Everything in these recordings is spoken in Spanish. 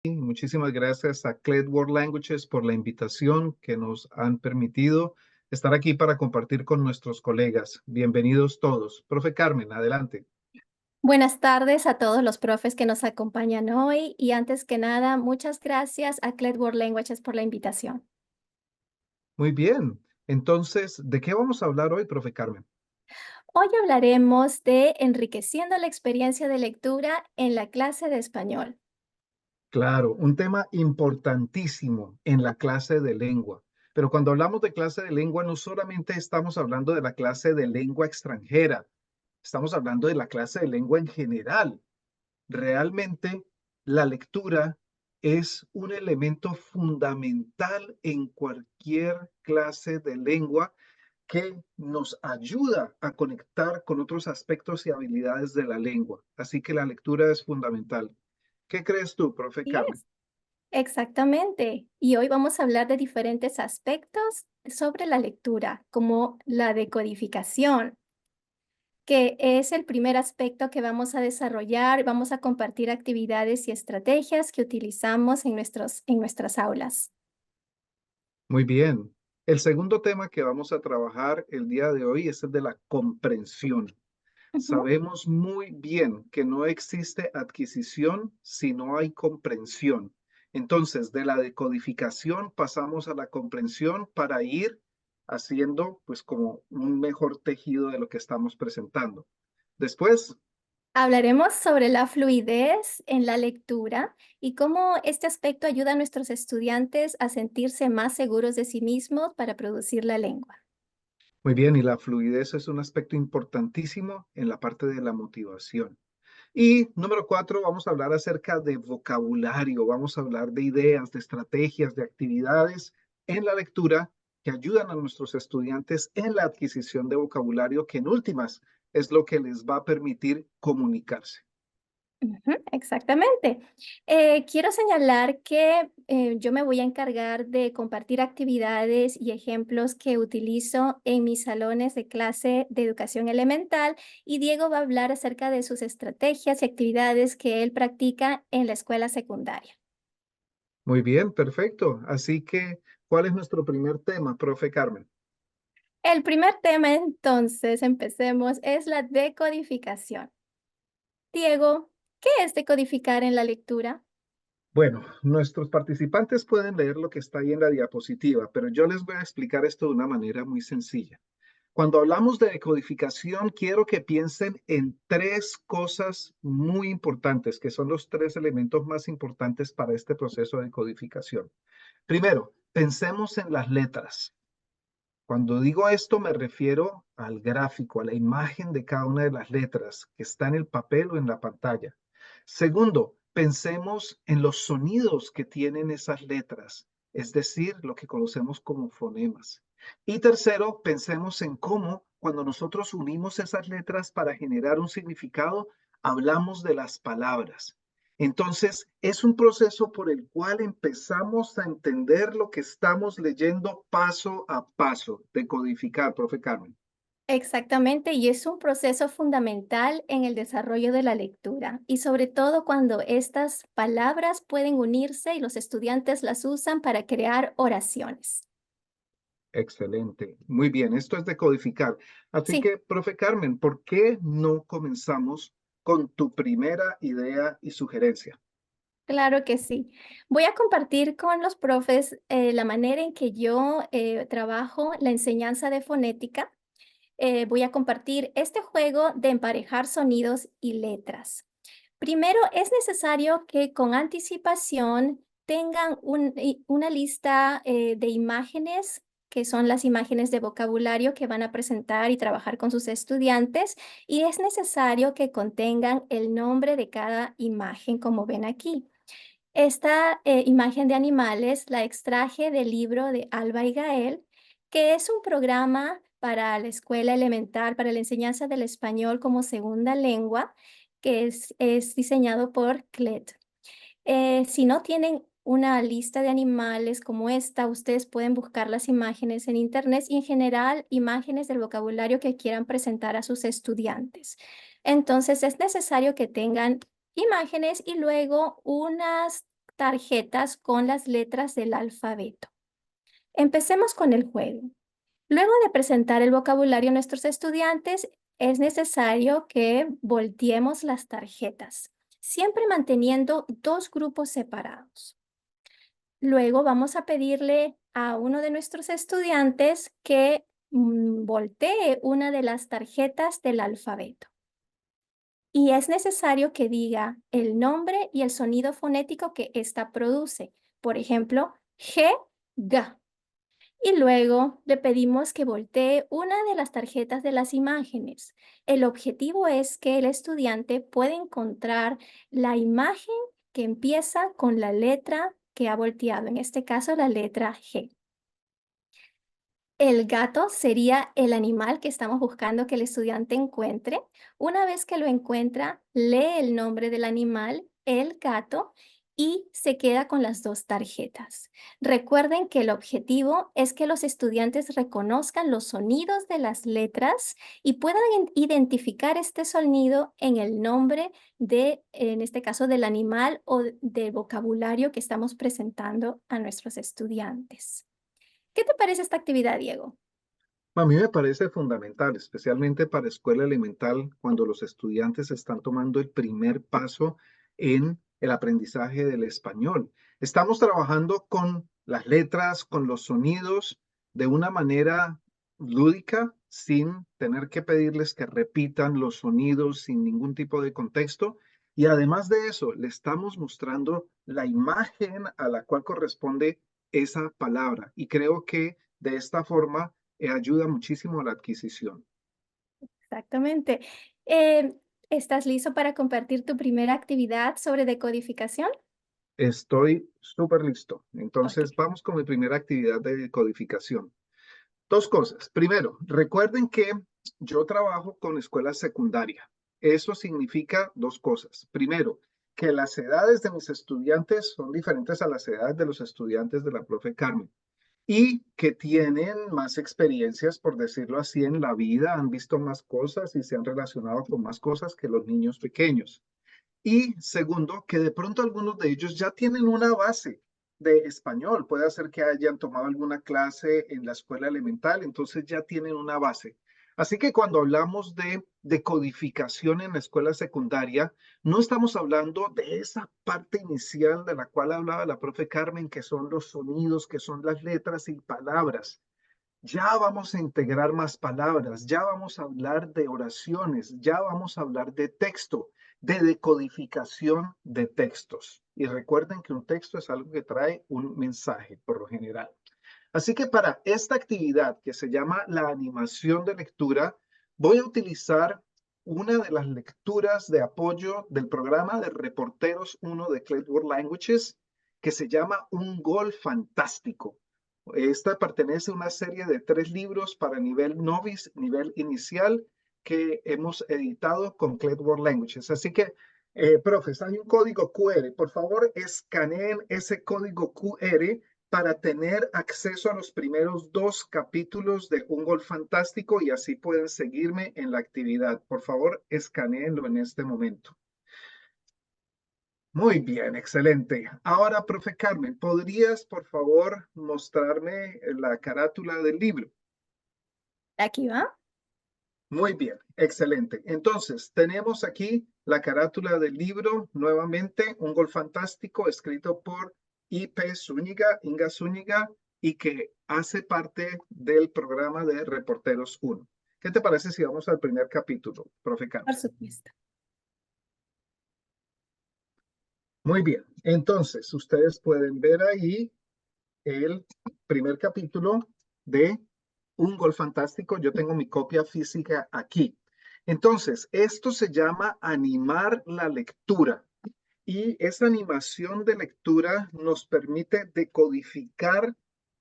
Muchísimas gracias a CLED World Languages por la invitación que nos han permitido estar aquí para compartir con nuestros colegas. Bienvenidos todos. Profe Carmen, adelante. Buenas tardes a todos los profes que nos acompañan hoy y antes que nada, muchas gracias a CLED World Languages por la invitación. Muy bien. Entonces, ¿de qué vamos a hablar hoy, profe Carmen? Hoy hablaremos de enriqueciendo la experiencia de lectura en la clase de español. Claro, un tema importantísimo en la clase de lengua. Pero cuando hablamos de clase de lengua, no solamente estamos hablando de la clase de lengua extranjera, estamos hablando de la clase de lengua en general. Realmente la lectura es un elemento fundamental en cualquier clase de lengua que nos ayuda a conectar con otros aspectos y habilidades de la lengua. Así que la lectura es fundamental. ¿Qué crees tú, profe Y Carmen? es, exactamente. Y hoy vamos a hablar de diferentes aspectos sobre la lectura, como la decodificación, que es el primer aspecto que vamos a desarrollar. Vamos a compartir actividades y estrategias que utilizamos en nuestras aulas. Muy bien. El segundo tema que vamos a trabajar el día de hoy es el de la comprensión. Ujú. Sabemos muy bien que no existe adquisición si no hay comprensión. Entonces, de la decodificación pasamos a la comprensión para ir haciendo pues como un mejor tejido de lo que estamos presentando. Después, Hablaremos sobre la fluidez en la lectura y cómo este aspecto ayuda a nuestros estudiantes a sentirse más seguros de sí mismos para producir la lengua. muy bien, y la fluidez es un aspecto importantísimo en la parte de la motivación. Y número cuatro, vamos a hablar acerca de vocabulario, vamos a hablar de ideas, de estrategias, de actividades en la lectura que ayudan a nuestros estudiantes en la adquisición de vocabulario, que en últimas es lo que les va a permitir comunicarse. Ujú, exactamente. Quiero señalar que yo me voy a encargar de compartir actividades y ejemplos que utilizo en mis salones de clase de educación elemental y Diego va a hablar acerca de sus estrategias y actividades que él practica en la escuela secundaria. Muy bien, perfecto. Así que, ¿cuál es nuestro primer tema, profe Carmen? El primer tema, entonces, empecemos, es la decodificación. Diego, ¿qué es decodificar en la lectura? Bueno, nuestros participantes pueden leer lo que está ahí en la diapositiva, pero yo les voy a explicar esto de una manera muy sencilla. Cuando hablamos de decodificación, quiero que piensen en tres cosas muy importantes, que son los tres elementos más importantes para este proceso de codificación. Primero, pensemos en las letras. Cuando digo esto, me refiero al gráfico, a la imagen de cada una de las letras que está en el papel o en la pantalla. Segundo, pensemos en los sonidos que tienen esas letras, es decir, lo que conocemos como fonemas. Y tercero, pensemos en cómo cuando nosotros unimos esas letras para generar un significado, hablamos de las palabras. Entonces, es un proceso por el cual empezamos a entender lo que estamos leyendo paso a paso, de codificar, profe Carmen. Exactamente, y es un proceso fundamental en el desarrollo de la lectura, y sobre todo cuando estas palabras pueden unirse y los estudiantes las usan para crear oraciones. Excelente. Muy bien, esto es de codificar. Así Sí, que, profe Carmen, ¿por qué no comenzamos con tu primera idea y sugerencia? claro que sí. Voy a compartir con los profes la manera en que yo trabajo la enseñanza de fonética. Voy a compartir este juego de emparejar sonidos y letras. Primero, es necesario que con anticipación tengan una lista de imágenes, que son las imágenes de vocabulario que van a presentar y trabajar con sus estudiantes, y es necesario que contengan el nombre de cada imagen, como ven aquí. Esta imagen de animales la extraje del libro de Alba y Gael, que es un programa para la escuela elemental, para la enseñanza del español como segunda lengua, que es diseñado por CLED. Si no tienen una lista de animales como esta, ustedes pueden buscar las imágenes en internet y en general imágenes del vocabulario que quieran presentar a sus estudiantes. Entonces es necesario que tengan imágenes y luego unas tarjetas con las letras del alfabeto. Empecemos con el juego. Luego de presentar el vocabulario a nuestros estudiantes, es necesario que volteemos las tarjetas, siempre manteniendo dos grupos separados. Luego vamos a pedirle a uno de nuestros estudiantes que voltee una de las tarjetas del alfabeto. Y es necesario que diga el nombre y el sonido fonético que ésta produce. Por ejemplo, G, G. Y luego le pedimos que voltee una de las tarjetas de las imágenes. El objetivo es que el estudiante pueda encontrar la imagen que empieza con la letra que ha volteado, en este caso la letra G. El gato sería el animal que estamos buscando que el estudiante encuentre. Una vez que lo encuentra, lee el nombre del animal, el gato, y se queda con las dos tarjetas. Recuerden que el objetivo es que los estudiantes reconozcan los sonidos de las letras y puedan identificar este sonido en el nombre de, en este caso, del animal o del vocabulario que estamos presentando a nuestros estudiantes. ¿Qué te parece esta actividad, Diego? A mí me parece fundamental, especialmente para escuela elemental, cuando los estudiantes están tomando el primer paso en el aprendizaje del español. Estamos trabajando con las letras, con los sonidos, de una manera lúdica, sin tener que pedirles que repitan los sonidos sin ningún tipo de contexto. Y además de eso, le estamos mostrando la imagen a la cual corresponde esa palabra. Y creo que de esta forma ayuda muchísimo a la adquisición. Exactamente. Eh, ¿Estás listo para compartir tu primera actividad sobre decodificación? Estoy súper listo. Ok. Entonces, vamos con mi primera actividad de codificación. Dos cosas. Primero, recuerden que yo trabajo con escuela secundaria. Eso significa dos cosas. Primero, que las edades de mis estudiantes son diferentes a las edades de los estudiantes de la profe Carmen y que tienen más experiencias, por decirlo así, en la vida, han visto más cosas y se han relacionado con más cosas que los niños pequeños. Y segundo, que de pronto algunos de ellos ya tienen una base de español. Puede ser que hayan tomado alguna clase en la escuela elemental, entonces ya tienen una base. Así que cuando hablamos de codificación en la escuela secundaria, no estamos hablando de esa parte inicial de la cual hablaba la profe Carmen, que son los sonidos, que son las letras y palabras. Ya vamos a integrar más palabras, ya vamos a hablar de oraciones, ya vamos a hablar de texto, de decodificación de textos. Y recuerden que un texto es algo que trae un mensaje por lo general. Así que para esta actividad que se llama la animación de lectura, voy a utilizar una de las lecturas de apoyo del programa de Reporteros 1 de Clever World Languages, que se llama Un Gol Fantástico. Esta pertenece a una serie de 3 libros para nivel novice, nivel inicial, que hemos editado con Clever World Languages. Así que, profes, hay un código QR. Por favor, escaneen ese código QR para tener acceso a los primeros 2 capítulos de Un Gol Fantástico y así pueden seguirme en la actividad. Por favor, escaneenlo en este momento. Muy bien, excelente. Ahora, profe Carmen, ¿podrías, por favor, mostrarme la carátula del libro? Aquí va. Muy bien, excelente. Entonces, tenemos aquí la carátula del libro, nuevamente, Un Gol Fantástico, escrito por I.P. Zúñiga, Inga Zúñiga, y que hace parte del programa de Reporteros 1. ¿Qué te parece si vamos al primer capítulo, profe Por Carmen? supuesto. Muy bien, entonces, ustedes pueden ver ahí el primer capítulo de Un Gol Fantástico. Yo tengo mi copia física aquí. Entonces, esto se llama animar la lectura. y esa animación de lectura nos permite decodificar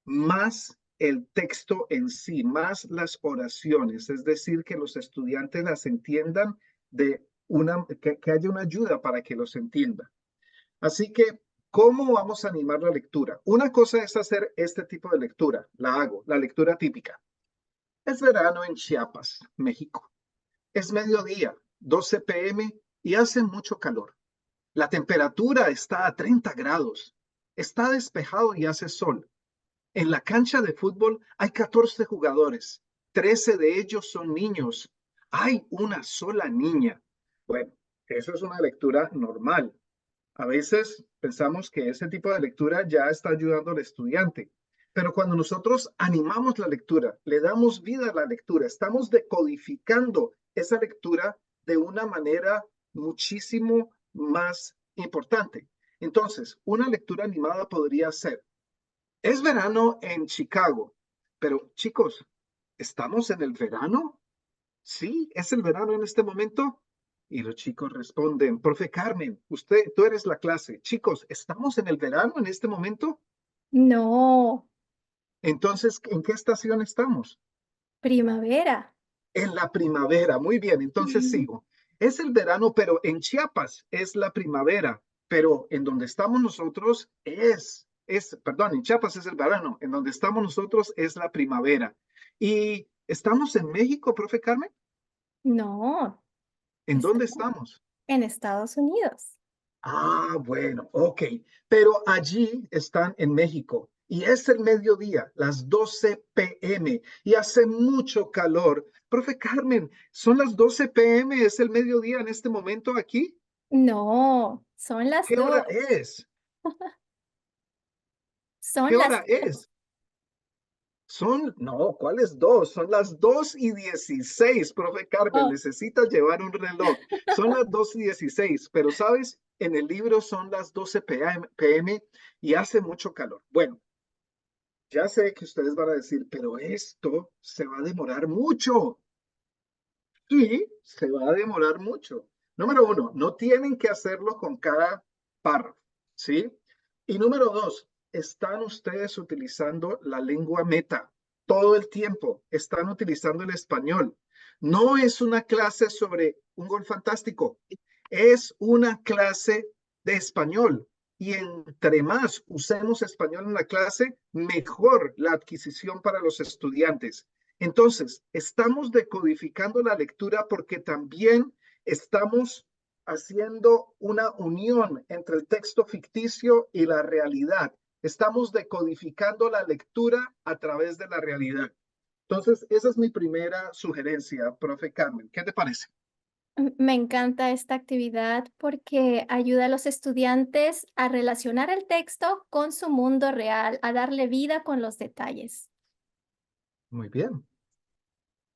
más el texto en sí, más las oraciones, es decir, que los estudiantes las entiendan que haya una ayuda para que los entiendan. Así que, ¿cómo vamos a animar la lectura? Una cosa es hacer este tipo de lectura, la hago, la lectura típica. Es verano en Chiapas, México. Es mediodía, 12 p.m. y hace mucho calor. La temperatura está a 30 grados. Está despejado y hace sol. En la cancha de fútbol hay 14 jugadores. 13 de ellos son niños. Hay una sola niña. Bueno, eso es una lectura normal. A veces pensamos que ese tipo de lectura ya está ayudando al estudiante, pero cuando nosotros animamos la lectura, le damos vida a la lectura, estamos decodificando esa lectura de una manera muchísimo más importante. Entonces, una lectura animada podría ser, es verano en Chicago, pero chicos, ¿estamos en el verano? Sí, es el verano en este momento. Y los chicos responden, profe Carmen, tú eres la clase. Chicos, ¿estamos en el verano en este momento? No, Entonces, ¿en qué estación estamos? primavera. En la primavera. Muy bien, entonces sigo. Es el verano, pero en Chiapas es la primavera, pero en donde estamos nosotros perdón, en Chiapas es el verano, en donde estamos nosotros es la primavera. ¿Y estamos en México, profe Carmen? No, ¿En dónde estamos estamos? en Estados Unidos. Ah, bueno, ok. Pero allí están en México y es el mediodía, las 12 p.m. y hace mucho calor. Profe Carmen, ¿son las 12 p.m.? ¿Es el mediodía en este momento aquí? No, son las ¿Qué dos. hora es? ¿Qué Son las hora es? No, ¿cuáles dos? Son las 2:16, profe Carmen, oh, necesita llevar un reloj. Son las 2:16, pero sabes, en el libro son las 12 p.m. y hace mucho calor. Bueno, ya sé que ustedes van a decir, pero esto se va a demorar mucho. Sí, se va a demorar mucho. Número uno, no tienen que hacerlo con cada párrafo, ¿sí? Y número dos, están ustedes utilizando la lengua meta todo el tiempo, están utilizando el español. No es una clase sobre un gol fantástico, es una clase de español. Y entre más usemos español en la clase, mejor la adquisición para los estudiantes. Entonces, estamos decodificando la lectura porque también estamos haciendo una unión entre el texto ficticio y la realidad. Estamos decodificando la lectura a través de la realidad. Entonces, esa es mi primera sugerencia, profe Carmen. ¿Qué te parece? me encanta esta actividad porque ayuda a los estudiantes a relacionar el texto con su mundo real, a darle vida con los detalles. Muy bien,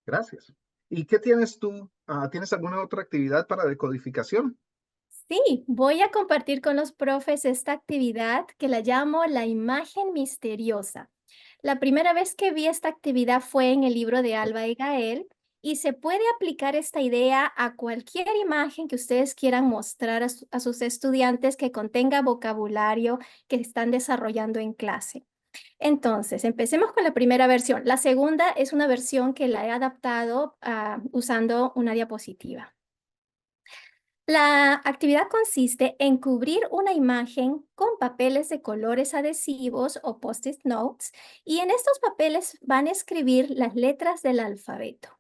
gracias. ¿Y qué tienes tú? ¿Tienes alguna otra actividad para decodificación? Sí, voy a compartir con los profes esta actividad que la llamo la imagen misteriosa. La primera vez que vi esta actividad fue en el libro de Alba y Gael y se puede aplicar esta idea a cualquier imagen que ustedes quieran mostrar a sus estudiantes que contenga vocabulario que están desarrollando en clase. Entonces, empecemos con la primera versión. La segunda es una versión que la he adaptado usando una diapositiva. La actividad consiste en cubrir una imagen con papeles de colores adhesivos o post-it notes y en estos papeles van a escribir las letras del alfabeto.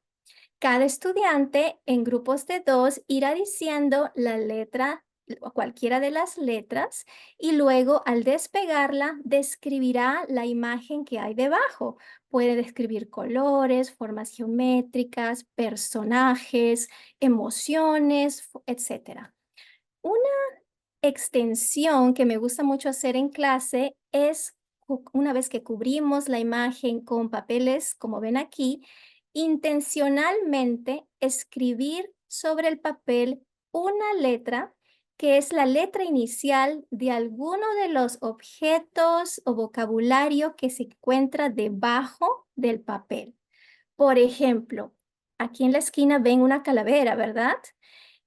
Cada estudiante en grupos de dos irá diciendo la letra o cualquiera de las letras y luego al despegarla describirá la imagen que hay debajo. Puede describir colores, formas geométricas, personajes, emociones, etcétera. Una extensión que me gusta mucho hacer en clase es una vez que cubrimos la imagen con papeles, como ven aquí, intencionalmente escribir sobre el papel una letra que es la letra inicial de alguno de los objetos o vocabulario que se encuentra debajo del papel. Por ejemplo, aquí en la esquina ven una calavera, ¿verdad?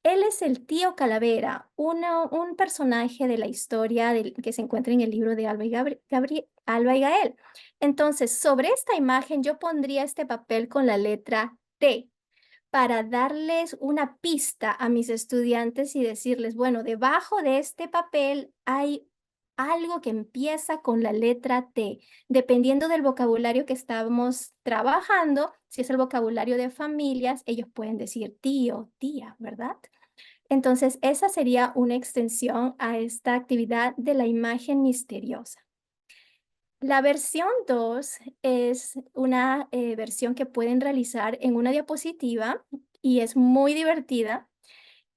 Él es el tío Calavera, un personaje de la historia que se encuentra en el libro de Alba y Gael. Entonces, sobre esta imagen yo pondría este papel con la letra T para darles una pista a mis estudiantes y decirles, bueno, debajo de este papel hay algo que empieza con la letra T. Dependiendo del vocabulario que estamos trabajando, si es el vocabulario de familias, ellos pueden decir tío, tía, ¿verdad? Entonces, esa sería una extensión a esta actividad de la imagen misteriosa. La versión 2 es una versión que pueden realizar en una diapositiva y es muy divertida.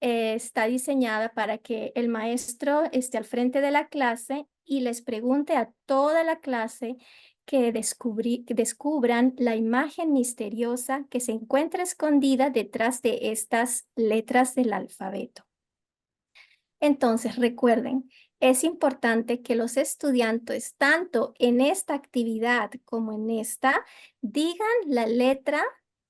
Está diseñada para que el maestro esté al frente de la clase y les pregunte a toda la clase que descubran la imagen misteriosa que se encuentra escondida detrás de estas letras del alfabeto. Entonces, recuerden, es importante que los estudiantes, tanto en esta actividad como en esta, digan la letra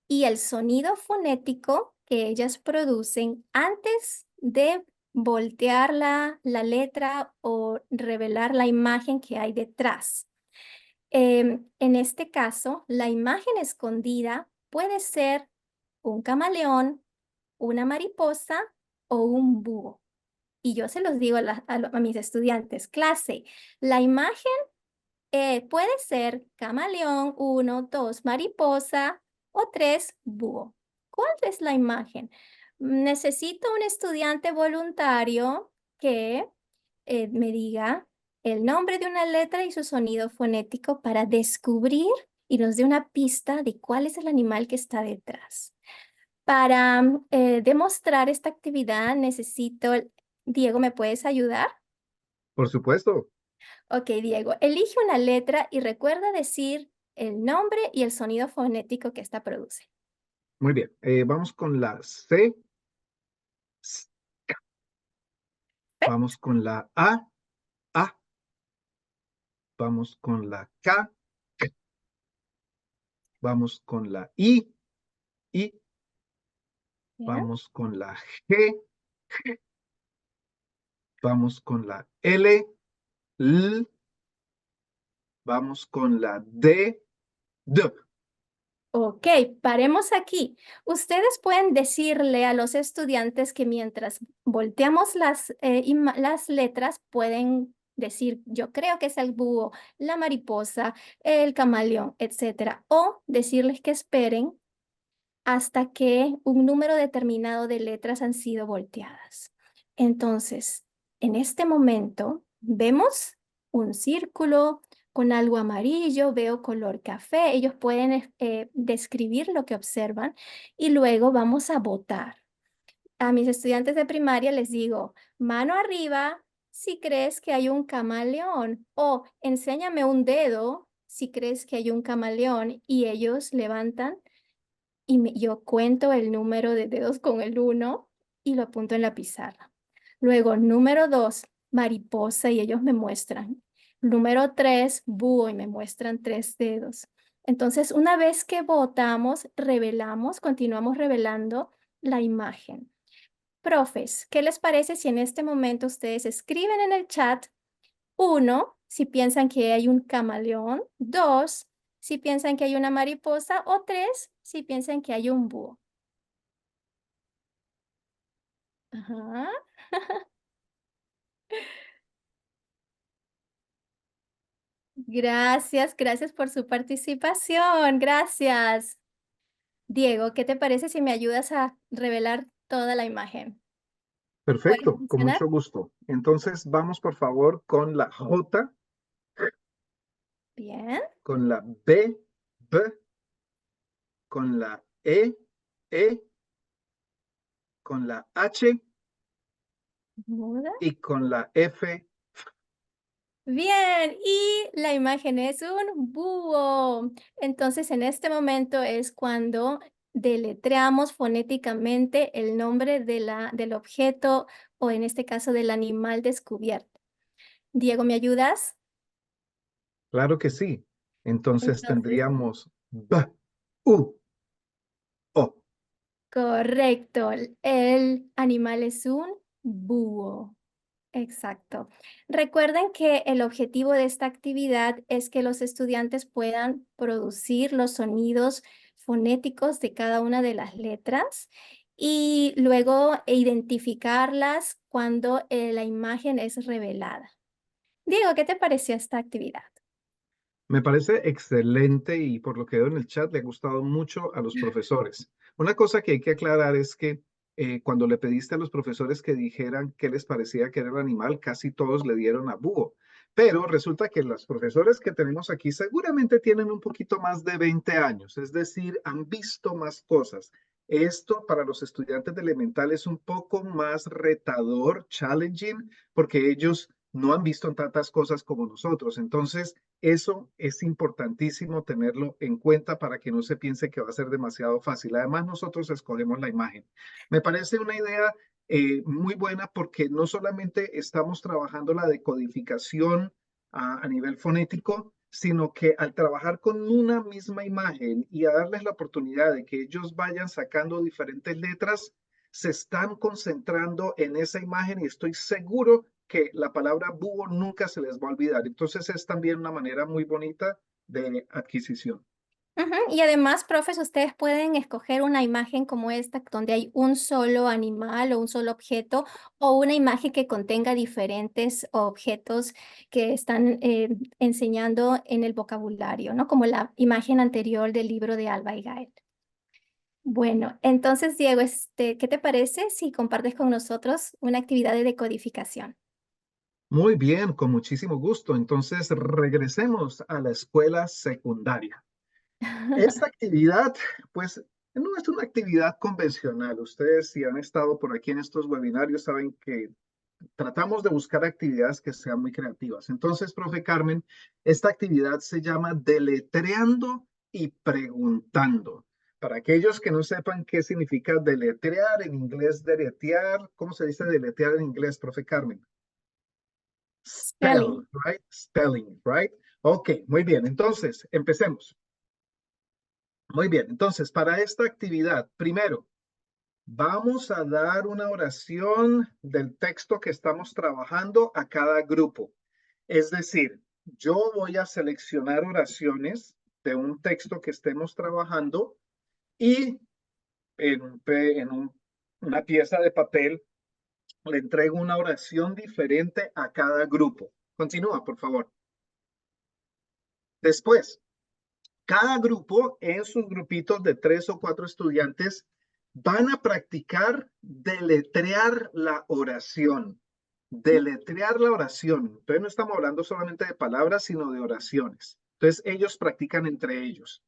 y el sonido fonético que ellas producen antes de voltear la letra o revelar la imagen que hay detrás. En este caso, la imagen escondida puede ser un camaleón, una mariposa o un búho. Y yo se los digo a mis estudiantes, clase, la imagen puede ser camaleón, 1, 2, mariposa o 3, búho. ¿Cuál es la imagen? Necesito un estudiante voluntario que me diga el nombre de una letra y su sonido fonético para descubrir y nos dé una pista de cuál es el animal que está detrás. Para demostrar esta actividad necesito, Diego, ¿me puedes ayudar? Por supuesto. Ok, Diego, elige una letra y recuerda decir el nombre y el sonido fonético que esta produce. Muy bien. Vamos con la C. S. Vamos con la A. A. Vamos con la K. Vamos con la I. I. Bien. Vamos con la G. Vamos con la L. L. Vamos con la D. D. Ok, paremos aquí. Ustedes pueden decirle a los estudiantes que mientras volteamos las letras, pueden decir, yo creo que es el búho, la mariposa, el camaleón, etcétera. O decirles que esperen hasta que un número determinado de letras han sido volteadas. Entonces, en este momento, vemos un círculo con algo amarillo, veo color café. Ellos pueden describir lo que observan y luego vamos a votar. A mis estudiantes de primaria les digo, mano arriba si crees que hay un camaleón o enséñame un dedo si crees que hay un camaleón y ellos levantan y yo cuento el número de dedos con el 1 y lo apunto en la pizarra. Luego, número 2, mariposa, y ellos me muestran. Número 3, búho, y me muestran 3 dedos. Entonces, una vez que votamos, revelamos, continuamos revelando la imagen. Profes, ¿qué les parece si en este momento ustedes escriben en el chat 1, si piensan que hay un camaleón; 2, si piensan que hay una mariposa; o 3, si piensan que hay un búho? Ajá. Gracias, gracias por su participación. Gracias. Diego, ¿qué te parece si me ayudas a revelar toda la imagen? ¿Puede Perfecto, con funcionar? mucho gusto. Entonces vamos por favor con la J, Bien. con la B, B, con la E, con la H Muda. y con la F. Bien, y la imagen es un búho. Entonces, en este momento es cuando deletreamos fonéticamente el nombre del objeto o en este caso del animal descubierto. Diego, ¿me ayudas? Claro que sí. Entonces Entonces, tendríamos B, U, O. Correcto. El animal es un búho. Exacto. Recuerden que el objetivo de esta actividad es que los estudiantes puedan producir los sonidos fonéticos de cada una de las letras y luego identificarlas cuando la imagen es revelada. Diego, ¿qué te pareció esta actividad? Me parece excelente y por lo que veo en el chat le ha gustado mucho a los profesores. Una cosa que hay que aclarar es que cuando le pediste a los profesores que dijeran qué les parecía que era el animal, casi todos le dieron a búho. Pero resulta que los profesores que tenemos aquí seguramente tienen un poquito más de 20 años, es decir, han visto más cosas. Esto para los estudiantes de elemental es un poco más retador, challenging, porque ellos no han visto tantas cosas como nosotros. Entonces, eso es importantísimo tenerlo en cuenta para que no se piense que va a ser demasiado fácil. Además, nosotros escogemos la imagen. Me parece una idea muy buena porque no solamente estamos trabajando la decodificación a nivel fonético, sino que al trabajar con una misma imagen y a darles la oportunidad de que ellos vayan sacando diferentes letras, se están concentrando en esa imagen y estoy seguro que la palabra búho nunca se les va a olvidar. Entonces es también una manera muy bonita de adquisición. Ujú. Y además, profes, ustedes pueden escoger una imagen como esta, donde hay un solo animal o un solo objeto, o una imagen que contenga diferentes objetos que están enseñando en el vocabulario, ¿no? Como la imagen anterior del libro de Alba y Gael. Bueno, entonces, Diego, ¿qué te parece si compartes con nosotros una actividad de decodificación? Muy bien, con muchísimo gusto. Entonces regresemos a la escuela secundaria. Esta actividad, pues, no es una actividad convencional. Ustedes, si han estado por aquí en estos webinarios, saben que tratamos de buscar actividades que sean muy creativas. Entonces, profe Carmen, esta actividad se llama Deletreando y Preguntando. Para aquellos que no sepan qué significa deletrear, en inglés deletrear, ¿cómo se dice deletrear en inglés, profe Carmen? Spell, Spelling. right? Spelling, right? Ok, muy bien. Entonces, empecemos. Muy bien. Entonces, para esta actividad, primero, vamos a dar una oración del texto que estamos trabajando a cada grupo. Es decir, yo voy a seleccionar oraciones de un texto que estemos trabajando y una pieza de papel le entrego una oración diferente a cada grupo. Continúa, por favor. Después, cada grupo en sus grupitos de 3 o 4 estudiantes van a practicar deletrear la oración. Deletrear la oración. Entonces no estamos hablando solamente de palabras, sino de oraciones. Entonces ellos practican entre ellos.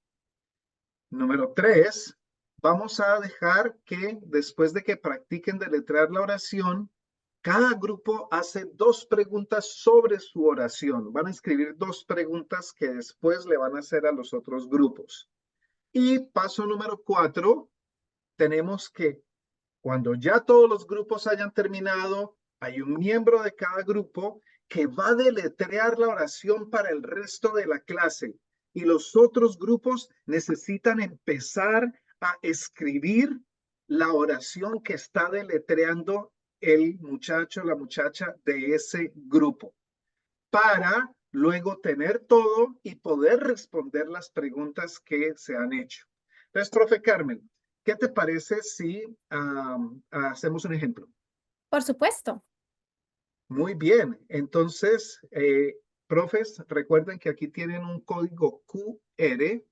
Número 3, vamos a dejar que después de que practiquen deletrear la oración, cada grupo hace 2 preguntas sobre su oración. Van a escribir 2 preguntas que después le van a hacer a los otros grupos. Y paso número 4, tenemos que cuando ya todos los grupos hayan terminado, hay un miembro de cada grupo que va a deletrear la oración para el resto de la clase. Y los otros grupos necesitan empezar a escribir la oración que está deletreando el muchacho, la muchacha de ese grupo, para luego tener todo y poder responder las preguntas que se han hecho. Entonces, profe Carmen, ¿qué te parece si hacemos un ejemplo? Por supuesto. Muy bien, entonces, profes, recuerden que aquí tienen un código QR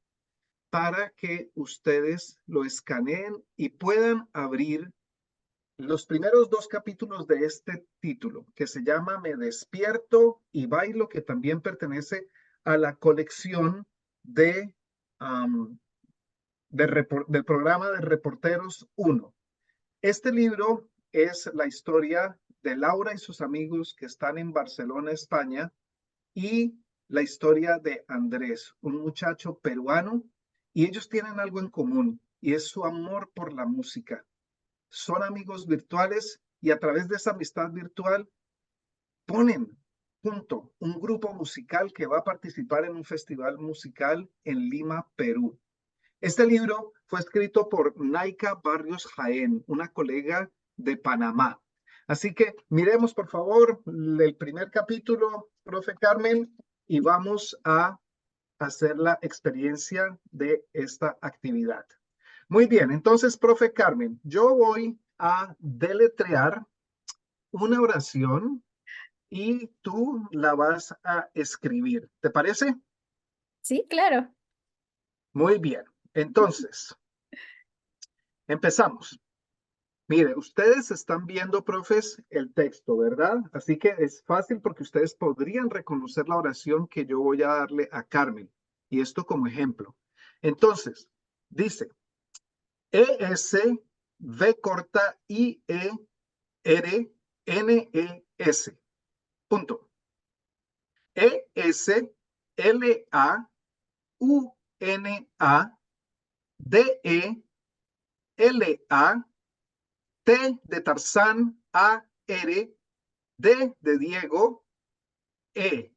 para que ustedes lo escaneen y puedan abrir los primeros 2 capítulos de este título, que se llama Me despierto y bailo, que también pertenece a la colección de, um, del programa de Reporteros 1. Este libro es la historia de Laura y sus amigos que están en Barcelona, España, y la historia de Andrés, un muchacho peruano, y ellos tienen algo en común, y es su amor por la música. Son amigos virtuales y a través de esa amistad virtual ponen junto un grupo musical que va a participar en un festival musical en Lima, Perú. Este libro fue escrito por Naika Barrios Jaén, una colega de Panamá. Así que miremos, por favor, el primer capítulo, profe Carmen, y vamos a hacer la experiencia de esta actividad. Muy bien, entonces, profe Carmen, yo voy a deletrear una oración y tú la vas a escribir. ¿Te parece? Sí, claro. Muy bien. Entonces, empezamos. Mire, ustedes están viendo, profes, el texto, ¿verdad? Así que es fácil porque ustedes podrían reconocer la oración que yo voy a darle a Carmen. Y esto como ejemplo. Entonces, dice, ES, V corta, IE, R, NES. Punto. ES, LA, UNA, DE, LA, T de Tarzán, AR, D de Diego, E.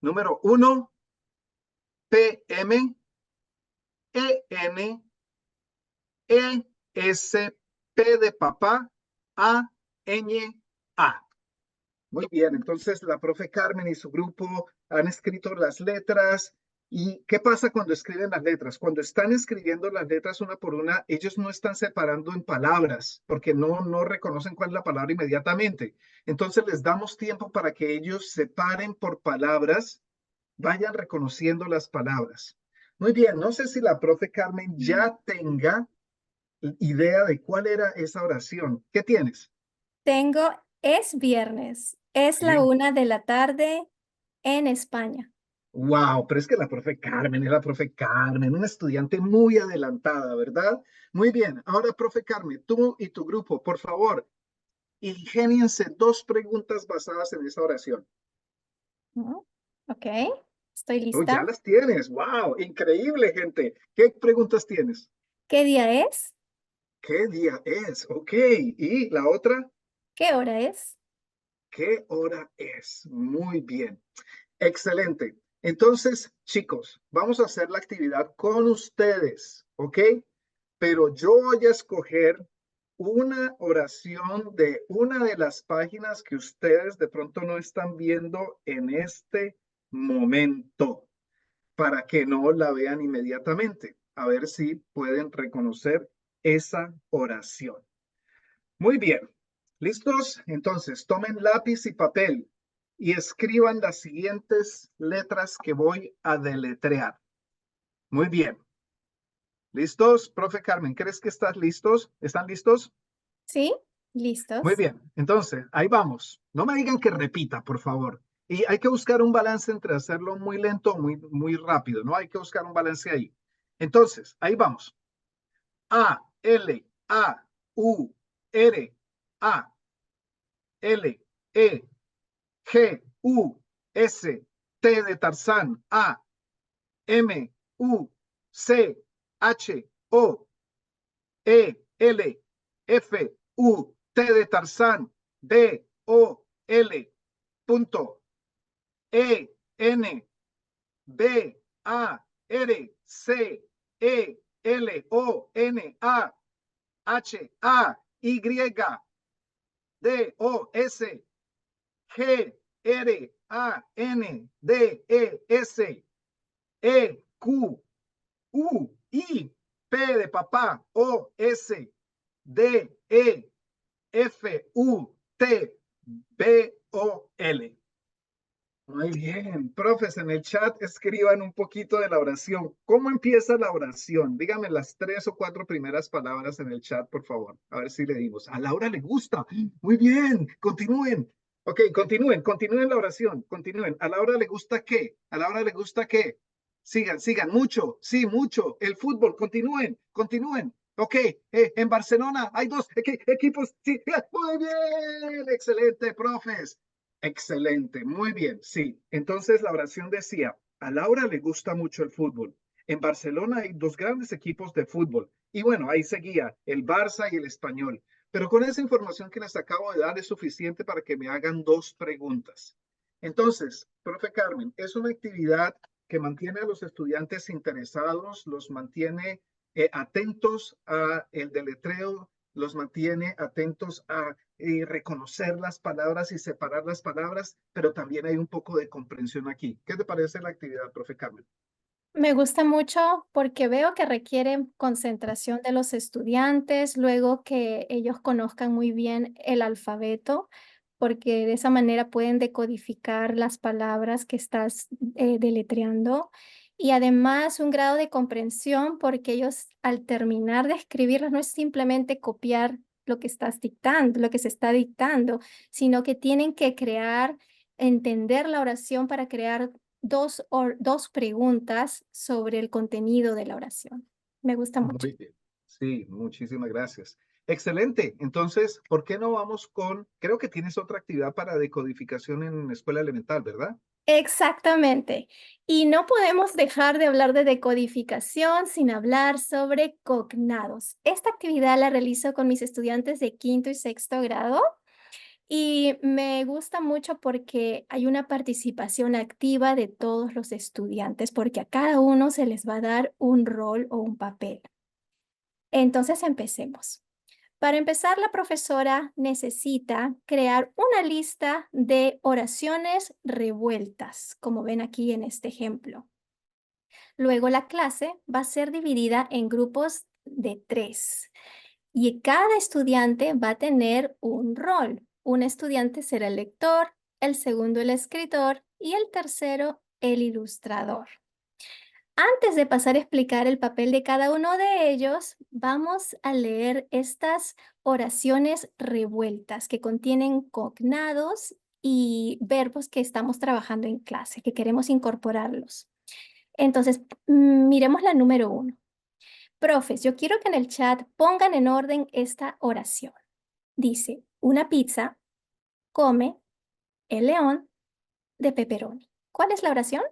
Número 1, PM, EN, ES, P de papá, A, Ñ, A. Muy bien, entonces la profe Carmen y su grupo han escrito las letras. ¿Y qué pasa cuando escriben las letras? Cuando están escribiendo las letras una por una, ellos no están separando en palabras porque no reconocen cuál es la palabra inmediatamente. Entonces les damos tiempo para que ellos separen por palabras, vayan reconociendo las palabras. Muy bien, no sé si la profe Carmen ya tenga idea de cuál era esa oración. ¿Qué tienes? Tengo, es viernes, es la Sí. 1 de la tarde en España. Wow, pero es que la profe Carmen es la profe Carmen, una estudiante muy adelantada, ¿verdad? Muy bien, ahora profe Carmen, tú y tu grupo, por favor, ingéniense dos preguntas basadas en esa oración. Mm, Ok, estoy Oh, ya lista. las tienes, wow, increíble, gente. ¿Qué preguntas tienes? ¿Qué día es? ¿Qué día es? Ok, y la otra, ¿Qué hora es? ¿qué hora es? Muy bien, excelente. Entonces, chicos, vamos a hacer la actividad con ustedes, ¿ok? Pero yo voy a escoger una oración de una de las páginas que ustedes de pronto no están viendo en este momento, para que no la vean inmediatamente. A ver si pueden reconocer esa oración. Muy bien. ¿Listos? Entonces, tomen lápiz y papel y escriban las siguientes letras que voy a deletrear. Muy bien. ¿Listos? Profe Carmen, ¿crees que estás listos? ¿Están listos? ¿Sí? Muy ¿Listos? bien. Entonces, ahí vamos. No me digan que repita, por favor. Y hay que buscar un balance entre hacerlo muy lento o muy rápido, ¿no? Hay que buscar un balance ahí. Entonces, ahí vamos. A, L, A, U, R, A, L, E, G, U, S, T de Tarzán, A, M, U, C, H, O, E, L, F, U, T de Tarzán, B, O, L, punto, E, N, B, A, R, C, E, L, O, N, A, H, A, Y, D, O, S, G, R, A, N, D, E, S, E, Q, U, I, P de papá, O, S, D, E, F, U, T, B, O, L. Muy bien, profes, en el chat escriban un poquito de la oración. ¿Cómo empieza la oración? Díganme las 3 o 4 primeras palabras en el chat, por favor. A ver si le dimos. A Laura le gusta. Muy bien, continúen. Ok, continúen la oración, continúen. ¿A Laura le gusta qué? ¿A Laura le gusta qué? Sigan, mucho, sí, mucho. El fútbol, continúen. Ok, en Barcelona hay dos equipos. Sí, muy bien, excelente, profes. Excelente, muy bien, sí. Entonces la oración decía, a Laura le gusta mucho el fútbol. En Barcelona hay dos grandes equipos de fútbol. Y bueno, ahí seguía el Barça y el Español. Pero con esa información que les acabo de dar es suficiente para que me hagan dos preguntas. Entonces, profe Carmen, es una actividad que mantiene a los estudiantes interesados, los mantiene atentos a el deletreo, los mantiene atentos a reconocer las palabras y separar las palabras, pero también hay un poco de comprensión aquí. ¿Qué te parece la actividad, profe Carmen? Me gusta mucho porque veo que requiere concentración de los estudiantes, luego que ellos conozcan muy bien el alfabeto, porque de esa manera pueden decodificar las palabras que estás deletreando. Y además un grado de comprensión porque ellos al terminar de escribirlas no es simplemente copiar lo que estás dictando, lo que se está dictando, sino que tienen que crear, entender la oración para crear dos preguntas sobre el contenido de la oración. Me gusta mucho. Muy bien. Sí, muchísimas gracias. Excelente. Entonces, ¿por qué no vamos con, creo que tienes otra actividad para decodificación en escuela elemental, ¿verdad? Exactamente. Y no podemos dejar de hablar de decodificación sin hablar sobre cognados. Esta actividad la realizo con mis estudiantes de quinto y sexto grado y me gusta mucho porque hay una participación activa de todos los estudiantes, porque a cada uno se les va a dar un rol o un papel. Entonces empecemos. Para empezar, la profesora necesita crear una lista de oraciones revueltas, como ven aquí en este ejemplo. Luego la clase va a ser dividida en grupos de 3 y cada estudiante va a tener un rol. Un estudiante será el lector, el segundo el escritor y el tercero el ilustrador. Antes de pasar a explicar el papel de cada uno de ellos, vamos a leer estas oraciones revueltas que contienen cognados y verbos que estamos trabajando en clase, que queremos incorporarlos. Entonces, miremos la número 1. Profes, yo quiero que en el chat pongan en orden esta oración. Dice, una pizza come el león de pepperoni. ¿Cuál es la oración?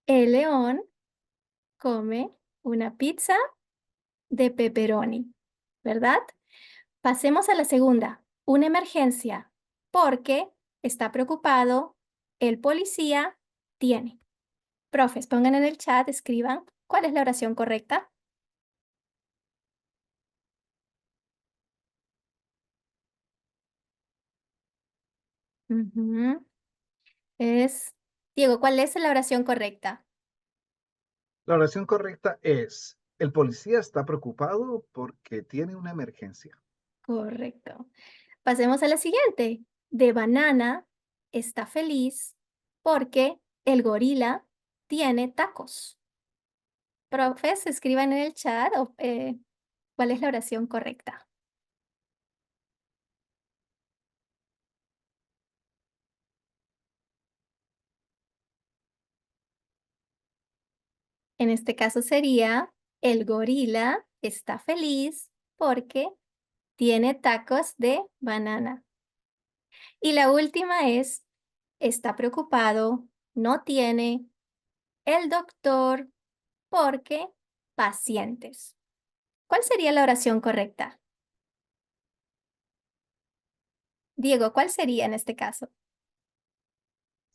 El león come una pizza de pepperoni, ¿verdad? Pasemos a la segunda. Una emergencia, porque está preocupado, el policía tiene. Profes, pongan en el chat, escriban cuál es la oración correcta. Ujú. Diego, ¿cuál es la oración correcta? La oración correcta es, el policía está preocupado porque tiene una emergencia. Correcto. Pasemos a la siguiente. De banana está feliz porque el gorila tiene tacos. Profes, escriban en el chat cuál es la oración correcta. En este caso sería, el gorila está feliz porque tiene tacos de banana. Y la última es, está preocupado, no tiene el doctor porque pacientes. ¿Cuál sería la oración correcta? Diego, ¿cuál sería en este caso?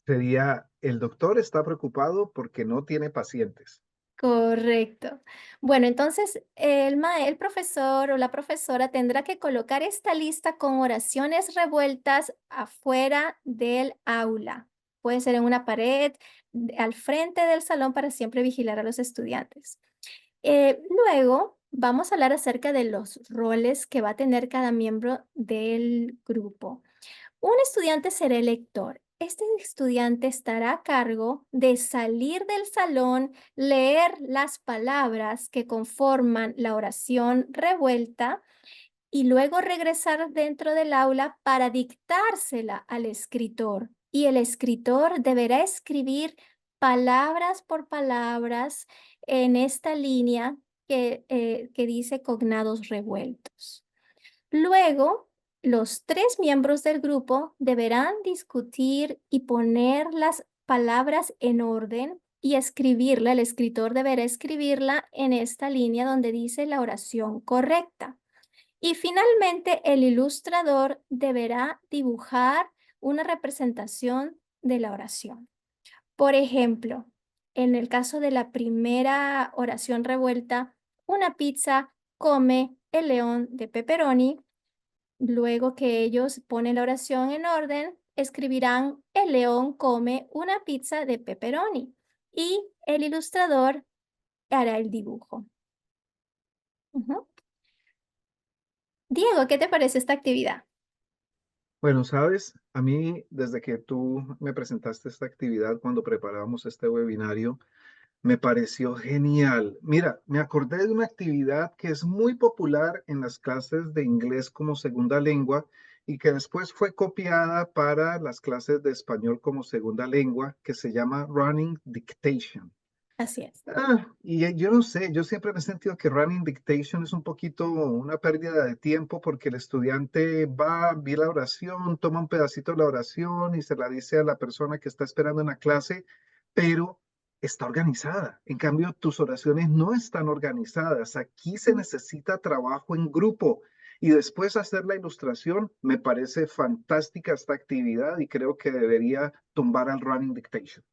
Sería, el doctor está preocupado porque no tiene pacientes. Correcto. Bueno, entonces el profesor o la profesora tendrá que colocar esta lista con oraciones revueltas afuera del aula. Puede ser en una pared, al frente del salón para siempre vigilar a los estudiantes. Luego vamos a hablar acerca de los roles que va a tener cada miembro del grupo. Un estudiante será el lector. Este estudiante estará a cargo de salir del salón, leer las palabras que conforman la oración revuelta y luego regresar dentro del aula para dictársela al escritor. Y el escritor deberá escribir palabras por palabras en esta línea que dice cognados revueltos. Luego, los 3 miembros del grupo deberán discutir y poner las palabras en orden y escribirla. El escritor deberá escribirla en esta línea donde dice la oración correcta. Y finalmente, el ilustrador deberá dibujar una representación de la oración. Por ejemplo, en el caso de la primera oración revuelta, una pizza come el león de pepperoni. Luego que ellos ponen la oración en orden, escribirán el león come una pizza de pepperoni y el ilustrador hará el dibujo. Ujú. Diego, ¿qué te parece esta actividad? Bueno, sabes, a mí desde que tú me presentaste esta actividad cuando preparábamos este webinario, me pareció genial. Mira, me acordé de una actividad que es muy popular en las clases de inglés como segunda lengua y que después fue copiada para las clases de español como segunda lengua, que se llama Running Dictation. Así es. Yo no sé, yo siempre me he sentido que running dictation es un poquito una pérdida de tiempo porque el estudiante va, vi la oración, toma un pedacito de la oración y se la dice a la persona que está esperando en la clase, pero está organizada. En cambio, tus oraciones no están organizadas. Aquí se necesita trabajo en grupo y después hacer la ilustración. Me parece fantástica esta actividad y creo que debería tumbar al running dictation.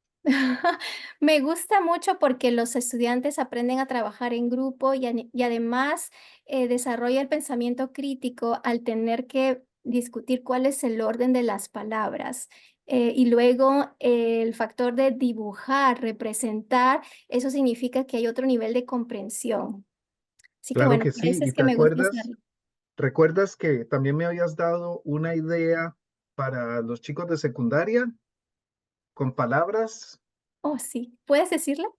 Me gusta mucho porque los estudiantes aprenden a trabajar en grupo y además desarrolla el pensamiento crítico al tener que discutir cuál es el orden de las palabras. Y luego el factor de dibujar, representar, eso significa que hay otro nivel de comprensión. Así que Claro bueno, que por sí, eso y es te que me gusta acuerdas. hacerlo. ¿Recuerdas que también me habías dado una idea para los chicos de secundaria con palabras? Oh, sí. ¿Puedes decirlo?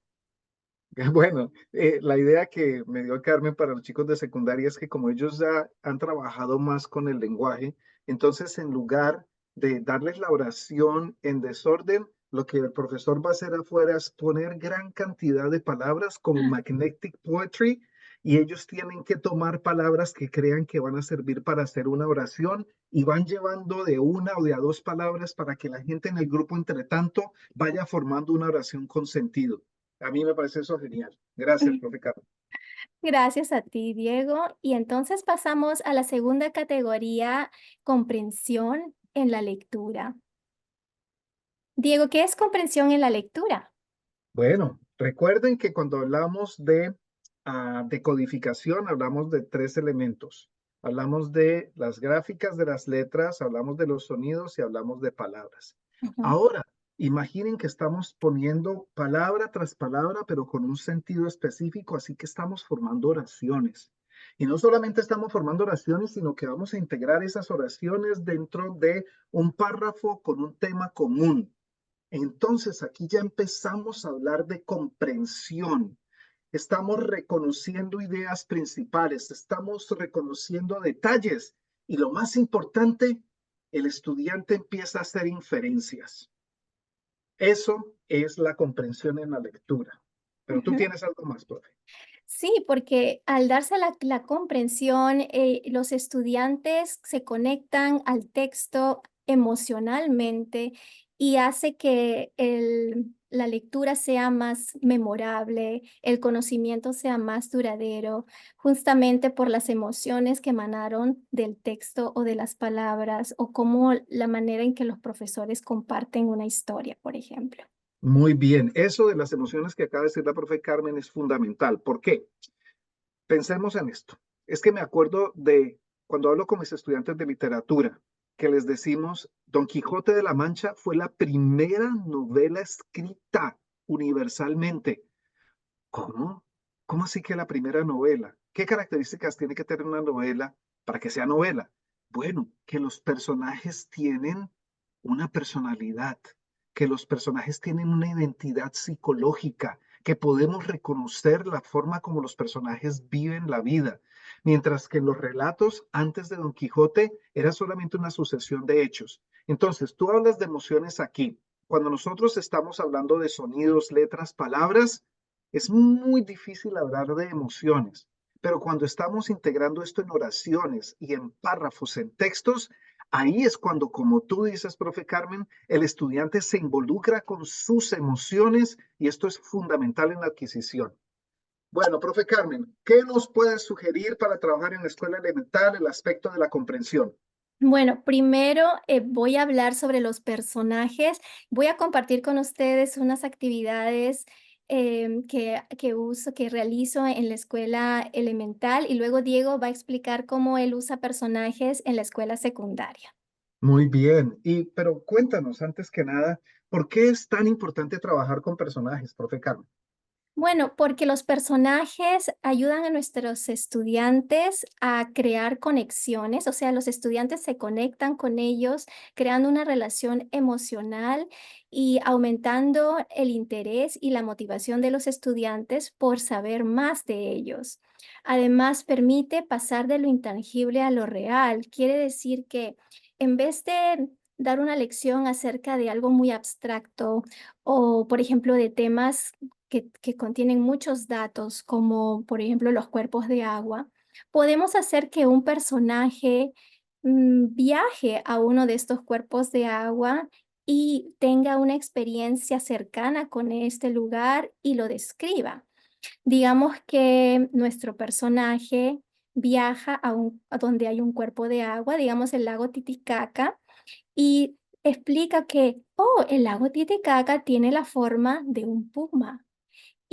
Bueno, la idea que me dio Carmen para los chicos de secundaria es que como ellos ya han trabajado más con el lenguaje, entonces en lugar de darles la oración en desorden, lo que el profesor va a hacer afuera es poner gran cantidad de palabras como magnetic poetry y ellos tienen que tomar palabras que crean que van a servir para hacer una oración y van llevando de una o de a dos palabras para que la gente en el grupo, entre tanto, vaya formando una oración con sentido. A mí me parece eso genial. Gracias, profe Carlos. Gracias a ti, Diego. Y entonces pasamos a la segunda categoría, comprensión en la lectura. Diego, ¿qué es comprensión en la lectura? Bueno, recuerden que cuando hablamos de decodificación, hablamos de tres elementos. Hablamos de las gráficas de las letras, hablamos de los sonidos y hablamos de palabras. Ujú. Ahora, imaginen que estamos poniendo palabra tras palabra, pero con un sentido específico, así que estamos formando oraciones. Y no solamente estamos formando oraciones, sino que vamos a integrar esas oraciones dentro de un párrafo con un tema común. Entonces, aquí ya empezamos a hablar de comprensión. Estamos reconociendo ideas principales, estamos reconociendo detalles y lo más importante, el estudiante empieza a hacer inferencias. Eso es la comprensión en la lectura. Pero tú Ujú. tienes algo más, profe. Sí, porque al darse la comprensión, los estudiantes se conectan al texto emocionalmente y hace que la lectura sea más memorable, el conocimiento sea más duradero, justamente por las emociones que emanaron del texto o de las palabras, o como la manera en que los profesores comparten una historia, por ejemplo. Muy bien, eso de las emociones que acaba de decir la profe Carmen es fundamental. ¿Por qué? Pensemos en esto. Es que me acuerdo de cuando hablo con mis estudiantes de literatura, que les decimos, Don Quijote de la Mancha fue la primera novela escrita universalmente. ¿Cómo? ¿Cómo así que la primera novela? ¿Qué características tiene que tener una novela para que sea novela? Bueno, que los personajes tienen una personalidad, que los personajes tienen una identidad psicológica, que podemos reconocer la forma como los personajes viven la vida, mientras que en los relatos antes de Don Quijote era solamente una sucesión de hechos. Entonces, tú hablas de emociones aquí. Cuando nosotros estamos hablando de sonidos, letras, palabras, es muy difícil hablar de emociones, pero cuando estamos integrando esto en oraciones y en párrafos, en textos, ahí es cuando, como tú dices, profe Carmen, el estudiante se involucra con sus emociones y esto es fundamental en la adquisición. Bueno, profe Carmen, ¿qué nos puede sugerir para trabajar en la escuela elemental el aspecto de la comprensión? Bueno, primero voy a hablar sobre los personajes. Voy a compartir con ustedes unas actividades que realizo en la escuela elemental y luego Diego va a explicar cómo él usa personajes en la escuela secundaria. Muy bien, pero cuéntanos antes que nada, ¿por qué es tan importante trabajar con personajes, profe Carmen? Bueno, porque los personajes ayudan a nuestros estudiantes a crear conexiones, o sea, los estudiantes se conectan con ellos, creando una relación emocional y aumentando el interés y la motivación de los estudiantes por saber más de ellos. Además, permite pasar de lo intangible a lo real. Quiere decir que en vez de dar una lección acerca de algo muy abstracto o, por ejemplo, de temas que contienen muchos datos, como por ejemplo los cuerpos de agua, podemos hacer que un personaje viaje a uno de estos cuerpos de agua y tenga una experiencia cercana con este lugar y lo describa. Digamos que nuestro personaje viaja a donde hay un cuerpo de agua, digamos el lago Titicaca, y explica que, oh, el lago Titicaca tiene la forma de un puma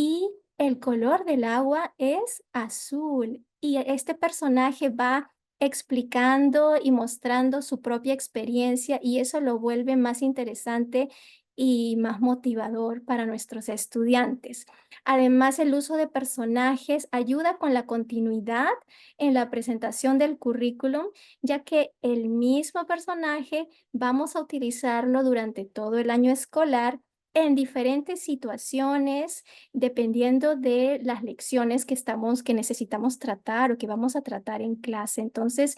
y el color del agua es azul. Y este personaje va explicando y mostrando su propia experiencia y eso lo vuelve más interesante y más motivador para nuestros estudiantes. Además, el uso de personajes ayuda con la continuidad en la presentación del currículum, ya que el mismo personaje vamos a utilizarlo durante todo el año escolar en diferentes situaciones dependiendo de las lecciones que necesitamos tratar o que vamos a tratar en clase. Entonces,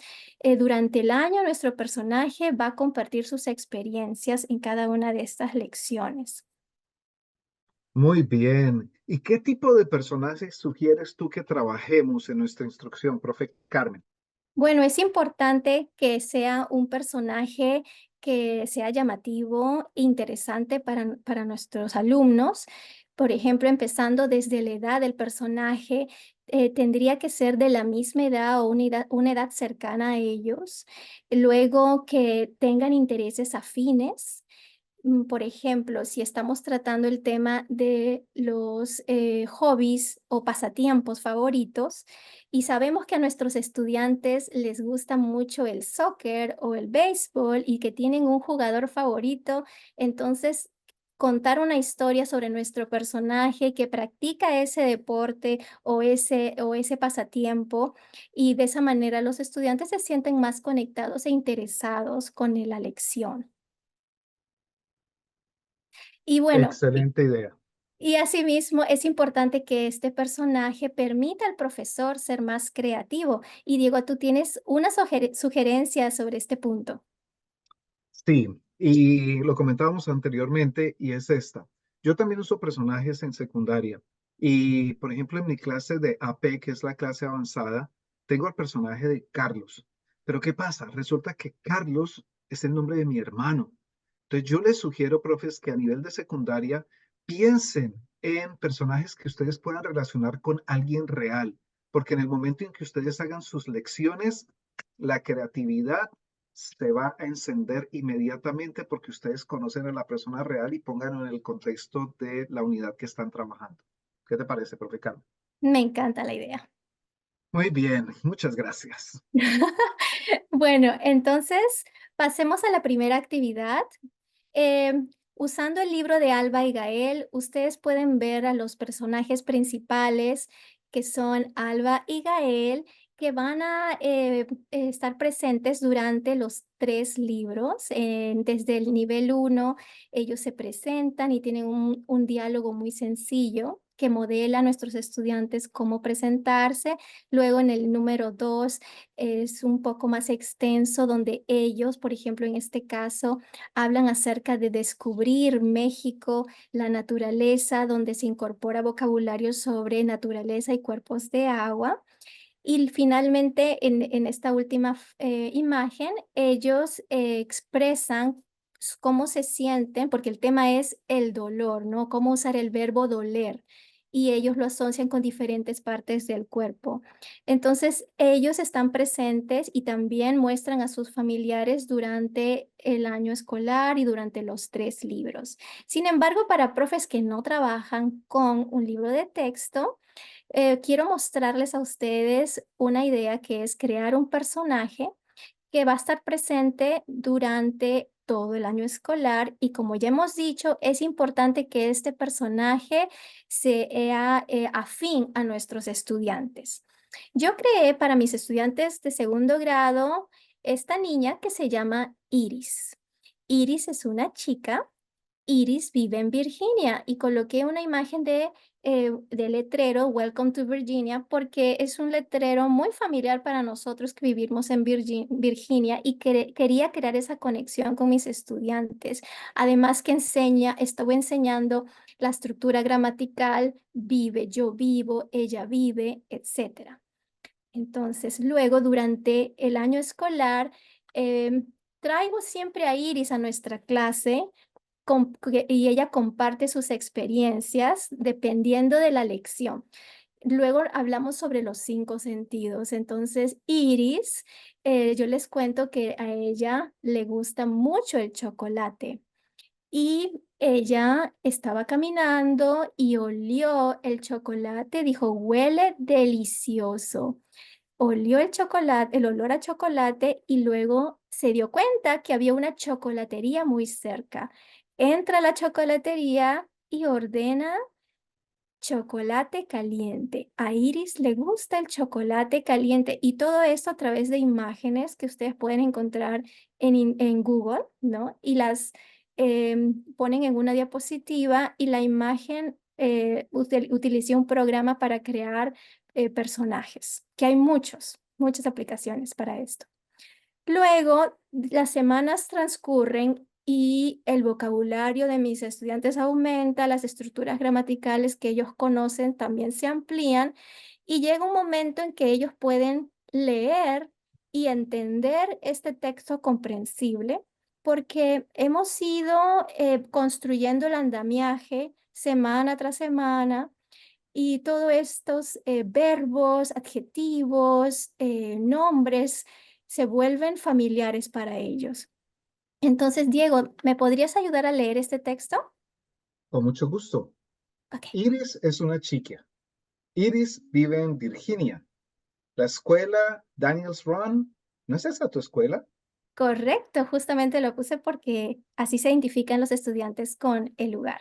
durante el año, nuestro personaje va a compartir sus experiencias en cada una de estas lecciones. Muy bien. ¿Y qué tipo de personajes sugieres tú que trabajemos en nuestra instrucción, profe Carmen? Bueno, es importante que sea un personaje que sea llamativo e interesante para nuestros alumnos. Por ejemplo, empezando desde la edad del personaje, tendría que ser de la misma edad o una edad cercana a ellos. Luego, que tengan intereses afines. Por ejemplo, si estamos tratando el tema de los hobbies o pasatiempos favoritos y sabemos que a nuestros estudiantes les gusta mucho el soccer o el béisbol y que tienen un jugador favorito, entonces contar una historia sobre nuestro personaje que practica ese deporte o ese pasatiempo y de esa manera los estudiantes se sienten más conectados e interesados con la lección. Y bueno, Excelente idea. y asimismo, es importante que este personaje permita al profesor ser más creativo. Y Diego, tú tienes una sugerencia sobre este punto. Sí, y lo comentábamos anteriormente y es esta. Yo también uso personajes en secundaria y, por ejemplo, en mi clase de AP, que es la clase avanzada, tengo al personaje de Carlos. Pero ¿qué pasa? Resulta que Carlos es el nombre de mi hermano. Entonces yo les sugiero, profes, que a nivel de secundaria piensen en personajes que ustedes puedan relacionar con alguien real, porque en el momento en que ustedes hagan sus lecciones, la creatividad se va a encender inmediatamente porque ustedes conocen a la persona real y pónganlo en el contexto de la unidad que están trabajando. ¿Qué te parece, profe Carlos? Me encanta la idea. Muy bien, muchas gracias. Bueno, entonces pasemos a la primera actividad. Usando el libro de Alba y Gael, ustedes pueden ver a los personajes principales, que son Alba y Gael, que van a estar presentes durante los 3 libros. Desde el nivel 1, ellos se presentan y tienen un diálogo muy sencillo que modela a nuestros estudiantes cómo presentarse. Luego, en el número 2, es un poco más extenso, donde ellos, por ejemplo, en este caso, hablan acerca de descubrir México, la naturaleza, donde se incorpora vocabulario sobre naturaleza y cuerpos de agua. Y finalmente, en esta última imagen, ellos expresan cómo se sienten, porque el tema es el dolor, ¿no? Cómo usar el verbo doler. y ellos lo asocian con diferentes partes del cuerpo. Entonces, ellos están presentes y también muestran a sus familiares durante el año escolar y durante los 3 libros. Sin embargo, para profes que no trabajan con un libro de texto, quiero mostrarles a ustedes una idea que es crear un personaje que va a estar presente durante todo el año escolar y como ya hemos dicho, es importante que este personaje sea afín a nuestros estudiantes. Yo creé para mis estudiantes de segundo grado esta niña que se llama Iris. Iris es una chica. Iris vive en Virginia y coloqué una imagen de letrero Welcome to Virginia porque es un letrero muy familiar para nosotros que vivimos en Virginia y quería crear esa conexión con mis estudiantes. Además que estuve enseñando la estructura gramatical, vive, yo vivo, ella vive, etcétera. Entonces, luego durante el año escolar, traigo siempre a Iris a nuestra clase y ella comparte sus experiencias dependiendo de la lección. Luego hablamos sobre los 5 sentidos. Entonces, Iris, yo les cuento que a ella le gusta mucho el chocolate y ella estaba caminando y olió el chocolate, dijo, huele delicioso. Olió el chocolate, el olor a chocolate y luego se dio cuenta que había una chocolatería muy cerca. Entra a la chocolatería y ordena chocolate caliente. A Iris le gusta el chocolate caliente y todo esto a través de imágenes que ustedes pueden encontrar en Google, ¿no? Y las ponen en una diapositiva y la imagen utilicé un programa para crear personajes, que hay muchas aplicaciones para esto. Luego, las semanas transcurren y el vocabulario de mis estudiantes aumenta, las estructuras gramaticales que ellos conocen también se amplían y llega un momento en que ellos pueden leer y entender este texto comprensible porque hemos ido construyendo el andamiaje semana tras semana y todos estos verbos, adjetivos, nombres se vuelven familiares para ellos. Entonces, Diego, ¿me podrías ayudar a leer este texto? Con mucho gusto. Ok, Iris es una chica. Iris vive en Virginia. La escuela Daniels Run, ¿no es esa tu escuela? correcto, justamente lo puse porque así se identifican los estudiantes con el lugar.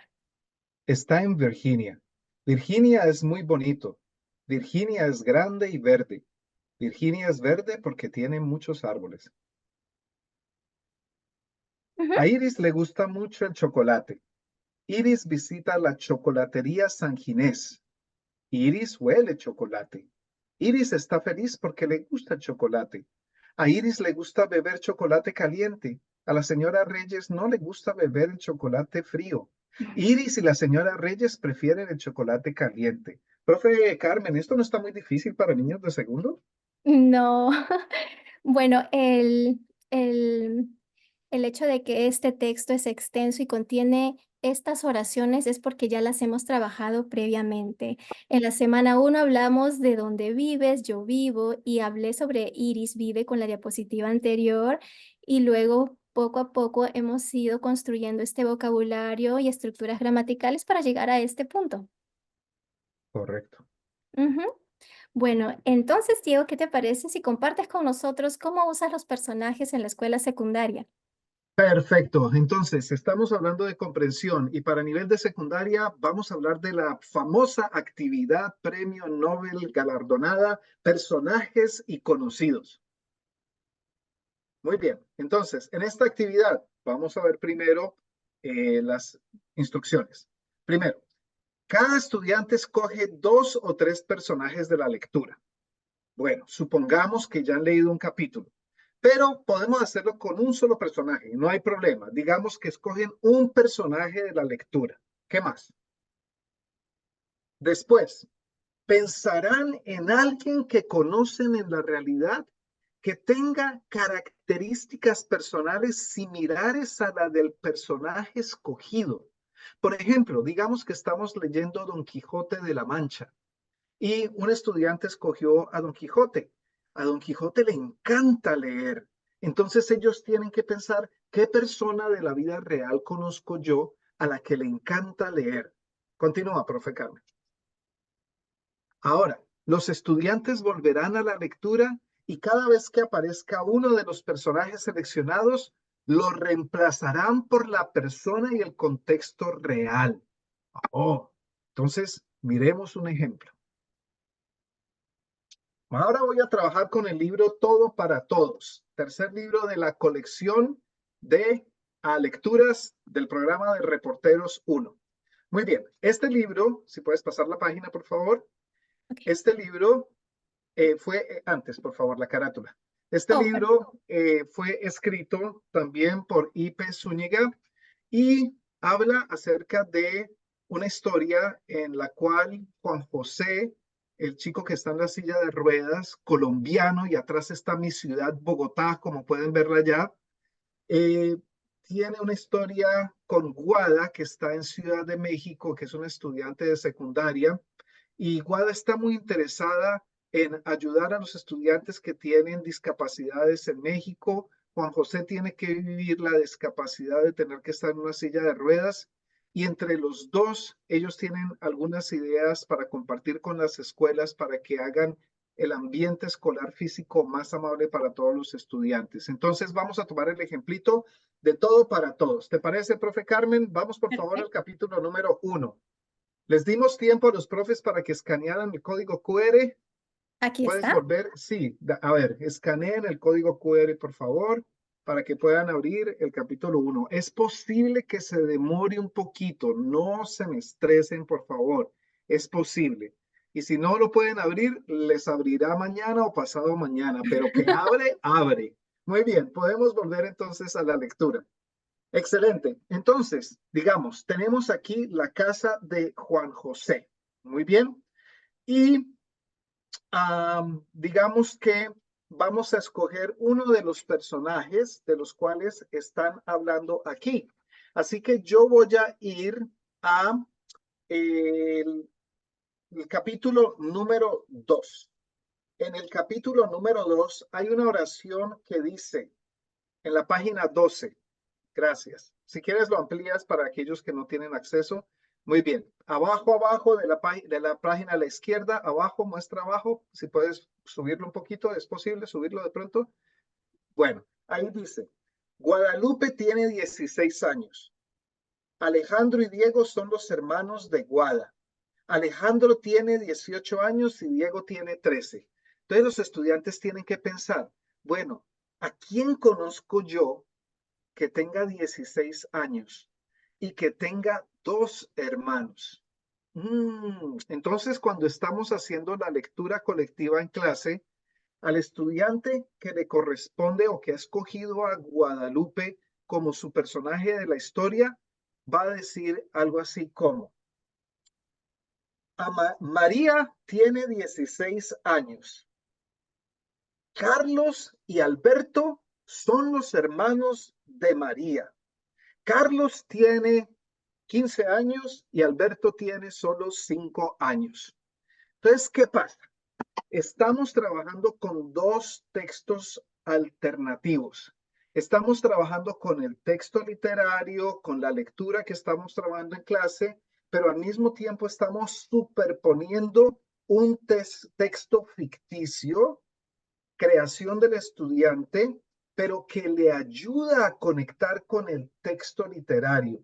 Está en Virginia. Virginia es muy bonito. Virginia es grande y verde. Virginia es verde porque tiene muchos árboles. Ujú. A Iris le gusta mucho el chocolate. Iris visita la chocolatería San Ginés. Iris huele chocolate. Iris está feliz porque le gusta el chocolate. A Iris le gusta beber chocolate caliente. A la señora Reyes no le gusta beber el chocolate frío. Iris y la señora Reyes prefieren el chocolate caliente. Profe Carmen, ¿esto no está muy difícil para niños de segundo? No, bueno, el hecho de que este texto es extenso y contiene estas oraciones es porque ya las hemos trabajado previamente. En la semana 1 hablamos de dónde vives, yo vivo, y hablé sobre Iris vive con la diapositiva anterior, y luego poco a poco hemos ido construyendo este vocabulario y estructuras gramaticales para llegar a este punto. Correcto. Ujú. Bueno, entonces, Diego, ¿qué te parece si compartes con nosotros cómo usas los personajes en la escuela secundaria? Perfecto. Entonces, estamos hablando de comprensión y para nivel de secundaria vamos a hablar de la famosa actividad Premio Nobel galardonada, personajes y conocidos. Muy bien. Entonces, en esta actividad vamos a ver primero las instrucciones. Primero, cada estudiante escoge 2 o 3 personajes de la lectura. Bueno, supongamos que ya han leído un capítulo, pero podemos hacerlo con un solo personaje, no hay problema. Digamos que escogen un personaje de la lectura. ¿Qué más? Después, pensarán en alguien que conocen en la realidad que tenga características personales similares a la del personaje escogido. Por ejemplo, digamos que estamos leyendo Don Quijote de la Mancha y un estudiante escogió a Don Quijote. A Don Quijote le encanta leer. Entonces ellos tienen que pensar, ¿qué persona de la vida real conozco yo a la que le encanta leer? Continúa, profe Carmen. Ahora, los estudiantes volverán a la lectura y cada vez que aparezca uno de los personajes seleccionados, lo reemplazarán por la persona y el contexto real. Oh, entonces, miremos un ejemplo. Ahora voy a trabajar con el libro Todo para Todos, tercer libro de la colección de lecturas del programa de Reporteros 1. Muy bien, este libro, si puedes pasar la página, por favor. Ok. Este libro fue, antes, por favor, la carátula. Este Oh, libro fue escrito también por I.P. Zúñiga y habla acerca de una historia en la cual Juan José, el chico que está en la silla de ruedas, colombiano, y atrás está mi ciudad, Bogotá, como pueden verla allá, eh, tiene una historia con Guada, que está en Ciudad de México, que es una estudiante de secundaria, y Guada está muy interesada en ayudar a los estudiantes que tienen discapacidades en México. Juan José tiene que vivir la discapacidad de tener que estar en una silla de ruedas y entre los dos ellos tienen algunas ideas para compartir con las escuelas para que hagan el ambiente escolar físico más amable para todos los estudiantes. Entonces vamos a tomar el ejemplito de Todo para Todos. ¿Te parece, profe Carmen? Vamos por favor al perfecto. capítulo número 1. Les dimos tiempo a los profes para que escanearan el código QR. Aquí ¿Puedes está. volver? Sí, a ver, escaneen el código QR, por favor, para que puedan abrir el capítulo 1. Es posible que se demore un poquito, no se me estresen, por favor. Es posible. Y si no lo pueden abrir, les abrirá mañana o pasado mañana, pero que abre, abre. Muy bien, podemos volver entonces a la lectura. Excelente. Entonces, digamos, tenemos aquí la casa de Juan José. Muy bien. Y digamos que vamos a escoger uno de los personajes de los cuales están hablando aquí. Así que yo voy a ir a el capítulo número 2. En el capítulo número 2 hay una oración que dice en la página 12. Gracias. Si quieres lo amplías para aquellos que no tienen acceso. Muy bien. Abajo, abajo de la página a la izquierda, abajo, muestra abajo. Si puedes subirlo un poquito, ¿es posible subirlo de pronto? Bueno, ahí dice, Guadalupe tiene 16 años. Alejandro y Diego son los hermanos de Guada. Alejandro tiene 18 años y Diego tiene 13. Entonces los estudiantes tienen que pensar, bueno, ¿a quién conozco yo que tenga 16 años y que tenga dos hermanos? Entonces, cuando estamos haciendo la lectura colectiva en clase, al estudiante que le corresponde o que ha escogido a Guadalupe como su personaje de la historia, va a decir algo así como, María tiene 16 años. Carlos y Alberto son los hermanos de María. Carlos tiene 15 años y Alberto tiene solo 5 años. Entonces, ¿qué pasa? Estamos trabajando con dos textos alternativos. Estamos trabajando con el texto literario, con la lectura que estamos trabajando en clase, pero al mismo tiempo estamos superponiendo un texto ficticio, creación del estudiante, pero que le ayuda a conectar con el texto literario.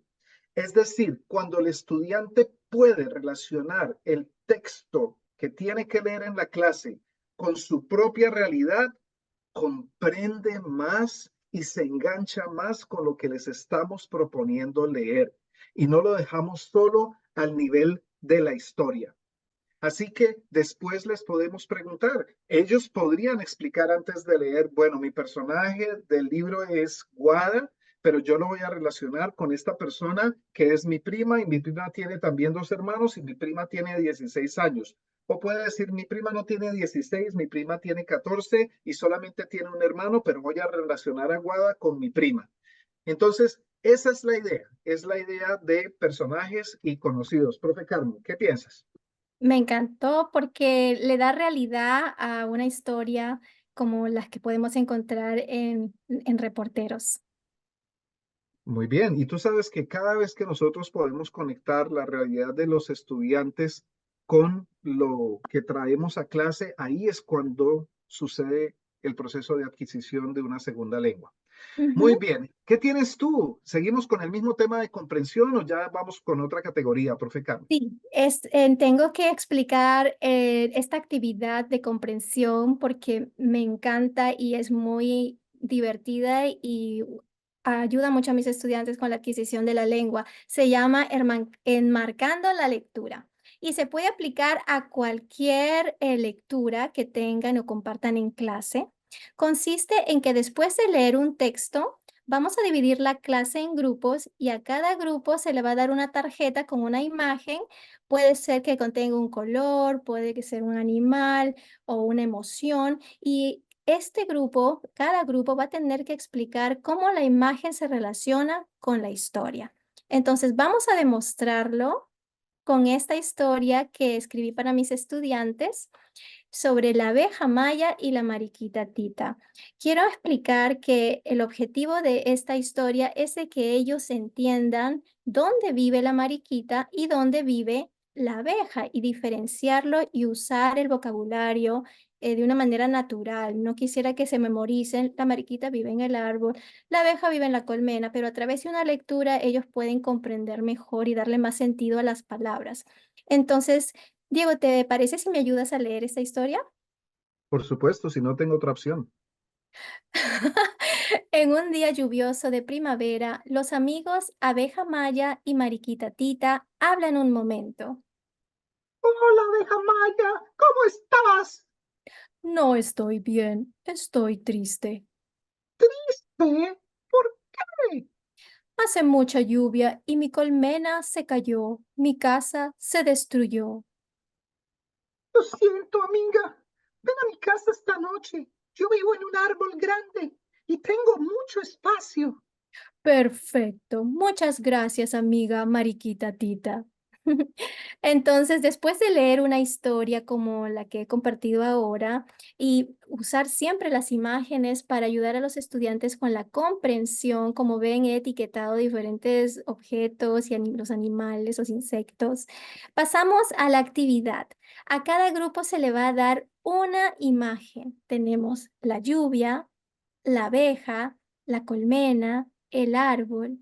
Es decir, cuando el estudiante puede relacionar el texto que tiene que leer en la clase con su propia realidad, comprende más y se engancha más con lo que les estamos proponiendo leer. Y no lo dejamos solo al nivel de la historia. Así que después les podemos preguntar. Ellos podrían explicar antes de leer, bueno, mi personaje del libro es Guada, pero yo lo voy a relacionar con esta persona que es mi prima y mi prima tiene también dos hermanos y mi prima tiene 16 años. O puede decir, mi prima no tiene 16, mi prima tiene 14 y solamente tiene un hermano, pero voy a relacionar a Guada con mi prima. Entonces, Esa es la idea de personajes y conocidos. Profe Carmen, ¿qué piensas? Me encantó porque le da realidad a una historia como las que podemos encontrar en reporteros. Muy bien, y tú sabes que cada vez que nosotros podemos conectar la realidad de los estudiantes con lo que traemos a clase, ahí es cuando sucede el proceso de adquisición de una segunda lengua. Muy Ujú. bien, ¿qué tienes tú? ¿Seguimos con el mismo tema de comprensión o ya vamos con otra categoría, profe Carmen? Sí, tengo que explicar esta actividad de comprensión porque me encanta y es muy divertida y ayuda mucho a mis estudiantes con la adquisición de la lengua. Se llama Enmarcando la lectura y se puede aplicar a cualquier lectura que tengan o compartan en clase. Consiste en que después de leer un texto, vamos a dividir la clase en grupos y a cada grupo se le va a dar una tarjeta con una imagen. Puede ser que contenga un color, puede que sea un animal o una emoción. Y este grupo, cada grupo va a tener que explicar cómo la imagen se relaciona con la historia. Entonces, vamos a demostrarlo con esta historia que escribí para mis estudiantes sobre la abeja maya y la mariquita Tita. Quiero explicar que el objetivo de esta historia es de que ellos entiendan dónde vive la mariquita y dónde vive la abeja y diferenciarlo y usar el vocabulario de una manera natural. No quisiera que se memoricen, la mariquita vive en el árbol, la abeja vive en la colmena, pero a través de una lectura ellos pueden comprender mejor y darle más sentido a las palabras. Entonces, Diego, ¿te parece si me ayudas a leer esta historia? Por supuesto, si no tengo otra opción. En un día lluvioso de primavera, los amigos Abeja Maya y Mariquita Tita hablan un momento. Hola, abeja Maya, ¿cómo estás? No estoy bien, estoy triste. ¿Eh? ¿Por qué? Hace mucha lluvia y mi colmena se cayó, mi casa se destruyó. Lo siento, amiga. Ven a mi casa esta noche. Yo vivo en un árbol grande y tengo mucho espacio. Perfecto. Muchas gracias, amiga Mariquita Tita. Entonces, después de leer una historia como la que he compartido ahora y usar siempre las imágenes para ayudar a los estudiantes con la comprensión, como ven, he etiquetado diferentes objetos y los animales, los insectos. Pasamos a la actividad. A cada grupo se le va a dar una imagen. Tenemos la lluvia, la abeja, la colmena, el árbol,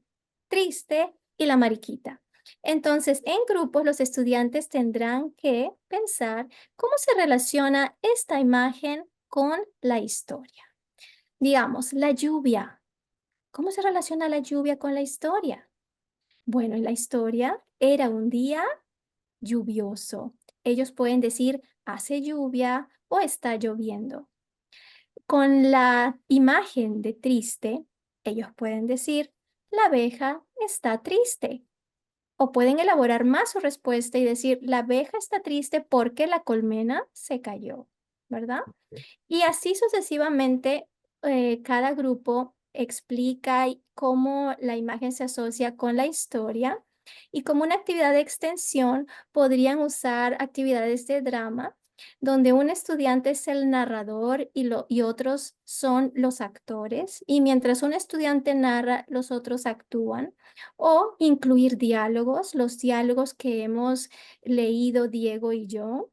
triste y la mariquita. Entonces, en grupos, los estudiantes tendrán que pensar cómo se relaciona esta imagen con la historia. Digamos, la lluvia. ¿Cómo se relaciona la lluvia con la historia? Bueno, en la historia era un día lluvioso. Ellos pueden decir hace lluvia o está lloviendo. Con la imagen de triste, ellos pueden decir, la abeja está triste. O pueden elaborar más su respuesta y decir, la abeja está triste porque la colmena se cayó, ¿verdad? Y así sucesivamente, cada grupo explica cómo la imagen se asocia con la historia y como una actividad de extensión podrían usar actividades de drama donde un estudiante es el narrador y otros son los actores y mientras un estudiante narra, los otros actúan o incluir diálogos, los diálogos que hemos leído Diego y yo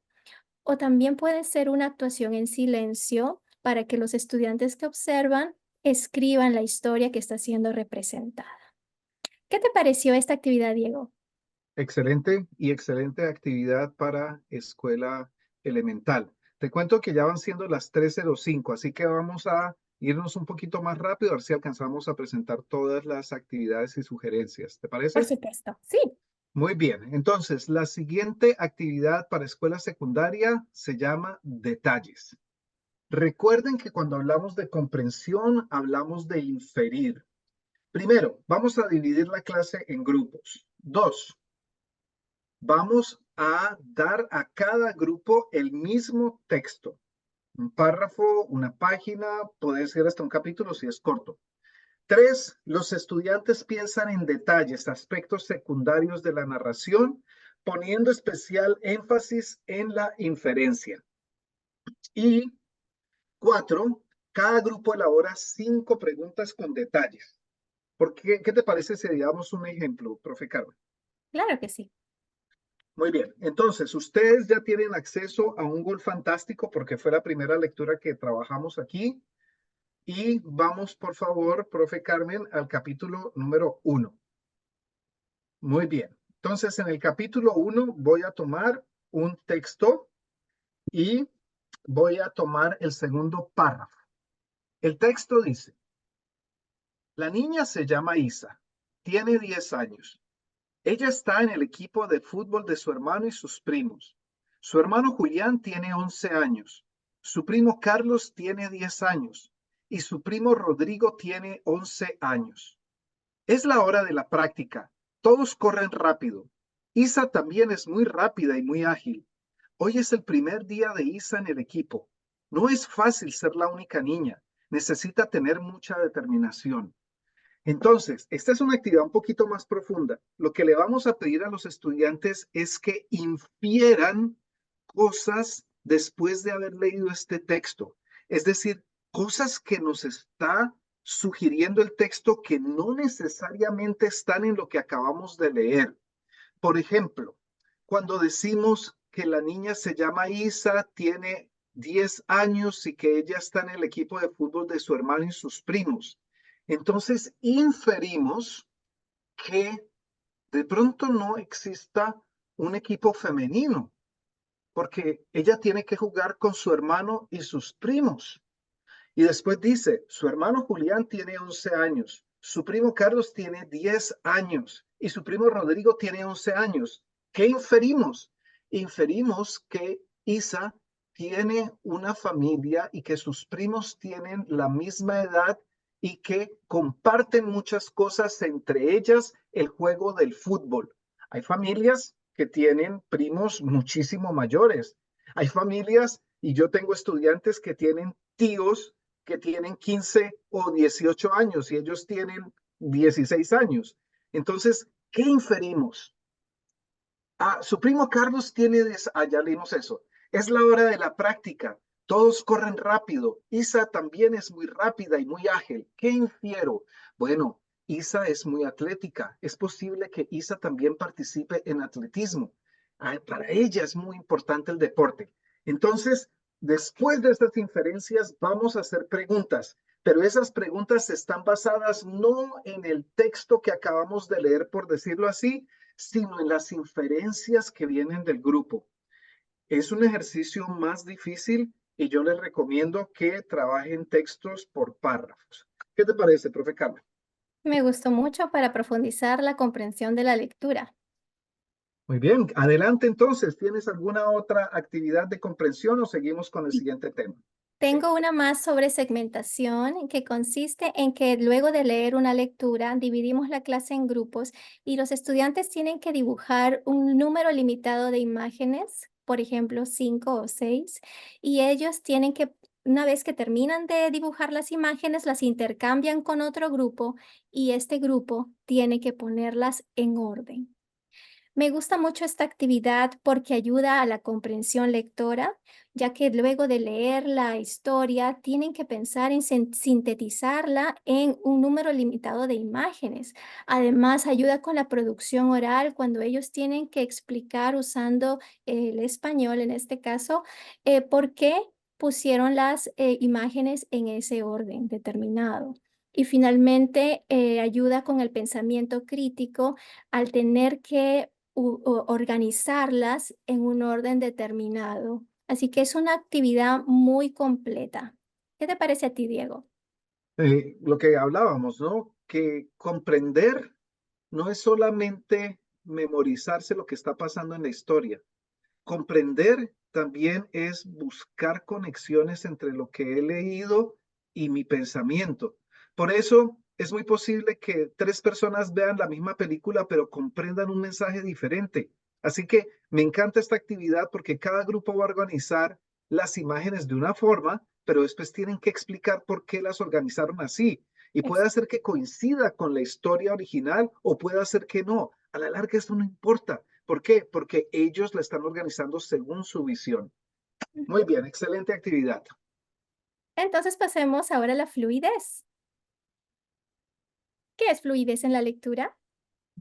o también puede ser una actuación en silencio para que los estudiantes que observan escriban la historia que está siendo representada. ¿Qué te pareció esta actividad, Diego? Excelente y excelente actividad para escuela elemental. Te cuento que ya van siendo las 3:05, así que vamos a irnos un poquito más rápido, a ver si alcanzamos a presentar todas las actividades y sugerencias. ¿Te Por parece? supuesto, sí. Muy bien. Entonces, la siguiente actividad para escuela secundaria se llama detalles. Recuerden que cuando hablamos de comprensión, hablamos de inferir. Primero, vamos a dividir la clase en grupos. Dos, vamos a dar a cada grupo el mismo texto. Un párrafo, una página, puede ser hasta un capítulo si es corto. 3, los estudiantes piensan en detalles, aspectos secundarios de la narración, poniendo especial énfasis en la inferencia. Y 4, cada grupo elabora 5 preguntas con detalles. ¿Qué te parece si damos un ejemplo, profe Carmen? Claro que sí. Muy bien, entonces ustedes ya tienen acceso a un gol fantástico porque fue la primera lectura que trabajamos aquí. Y vamos, por favor, profe Carmen, al capítulo número 1. Muy bien. Entonces, en el capítulo 1 voy a tomar un texto y voy a tomar el segundo párrafo. El texto dice, la niña se llama Isa, tiene 10 años. Ella está en el equipo de fútbol de su hermano y sus primos. Su hermano Julián tiene 11 años. Su primo Carlos tiene 10 años. Y su primo Rodrigo tiene 11 años. Es la hora de la práctica. Todos corren rápido. Isa también es muy rápida y muy ágil. Hoy es el primer día de Isa en el equipo. No es fácil ser la única niña. Necesita tener mucha determinación. Entonces, esta es una actividad un poquito más profunda. Lo que le vamos a pedir a los estudiantes es que infieran cosas después de haber leído este texto. Es decir, cosas que nos está sugiriendo el texto que no necesariamente están en lo que acabamos de leer. Por ejemplo, cuando decimos que la niña se llama Isa, tiene 10 años y que ella está en el equipo de fútbol de su hermano y sus primos. Entonces inferimos que de pronto no exista un equipo femenino, porque ella tiene que jugar con su hermano y sus primos. Y después dice, su hermano Julián tiene 11 años, su primo Carlos tiene 10 años y su primo Rodrigo tiene 11 años. ¿Qué inferimos? Inferimos que Isa tiene una familia y que sus primos tienen la misma edad y que comparten muchas cosas, entre ellas el juego del fútbol. Hay familias que tienen primos muchísimo mayores. Hay familias, y yo tengo estudiantes que tienen tíos que tienen 15 o 18 años y ellos tienen 16 años. Entonces, ¿qué inferimos? Ah, su primo Carlos tiene, ya leímos eso. Es la hora de la práctica. Todos corren rápido. Isa también es muy rápida y muy ágil. ¿Qué infiero? Bueno, Isa es muy atlética. Es posible que Isa también participe en atletismo. Para ella es muy importante el deporte. Entonces, después de estas inferencias, vamos a hacer preguntas, pero esas preguntas están basadas no en el texto que acabamos de leer, por decirlo así, sino en las inferencias que vienen del grupo. Es un ejercicio más difícil y yo les recomiendo que trabajen textos por párrafos. ¿Qué te parece, profe Carmen? Me gustó mucho para profundizar la comprensión de la lectura. Muy bien, adelante entonces. ¿Tienes alguna otra actividad de comprensión o seguimos con el Sí. siguiente tema? Sí. Tengo una más sobre segmentación que consiste en que luego de leer una lectura dividimos la clase en grupos y los estudiantes tienen que dibujar un número limitado de imágenes, por ejemplo, 5 o 6, y ellos tienen que, una vez que terminan de dibujar las imágenes, las intercambian con otro grupo y este grupo tiene que ponerlas en orden. Me gusta mucho esta actividad porque ayuda a la comprensión lectora, ya que luego de leer la historia tienen que pensar en sintetizarla en un número limitado de imágenes. Además, ayuda con la producción oral cuando ellos tienen que explicar usando el español, en este caso, por qué pusieron las imágenes en ese orden determinado. Y finalmente, ayuda con el pensamiento crítico al tener que organizarlas en un orden determinado. Así que es una actividad muy completa. ¿Qué te parece a ti, Diego? Lo que hablábamos, ¿no? Que comprender no es solamente memorizarse lo que está pasando en la historia. Comprender también es buscar conexiones entre lo que he leído y mi pensamiento. Por eso es muy posible que 3 personas vean la misma película, pero comprendan un mensaje diferente. Así que me encanta esta actividad porque cada grupo va a organizar las imágenes de una forma, pero después tienen que explicar por qué las organizaron así. Y puede hacer que coincida con la historia original o puede hacer que no. A la larga eso no importa. ¿Por qué? Porque ellos la están organizando según su visión. Muy bien, excelente actividad. Entonces pasemos ahora a la fluidez. ¿Qué es fluidez en la lectura?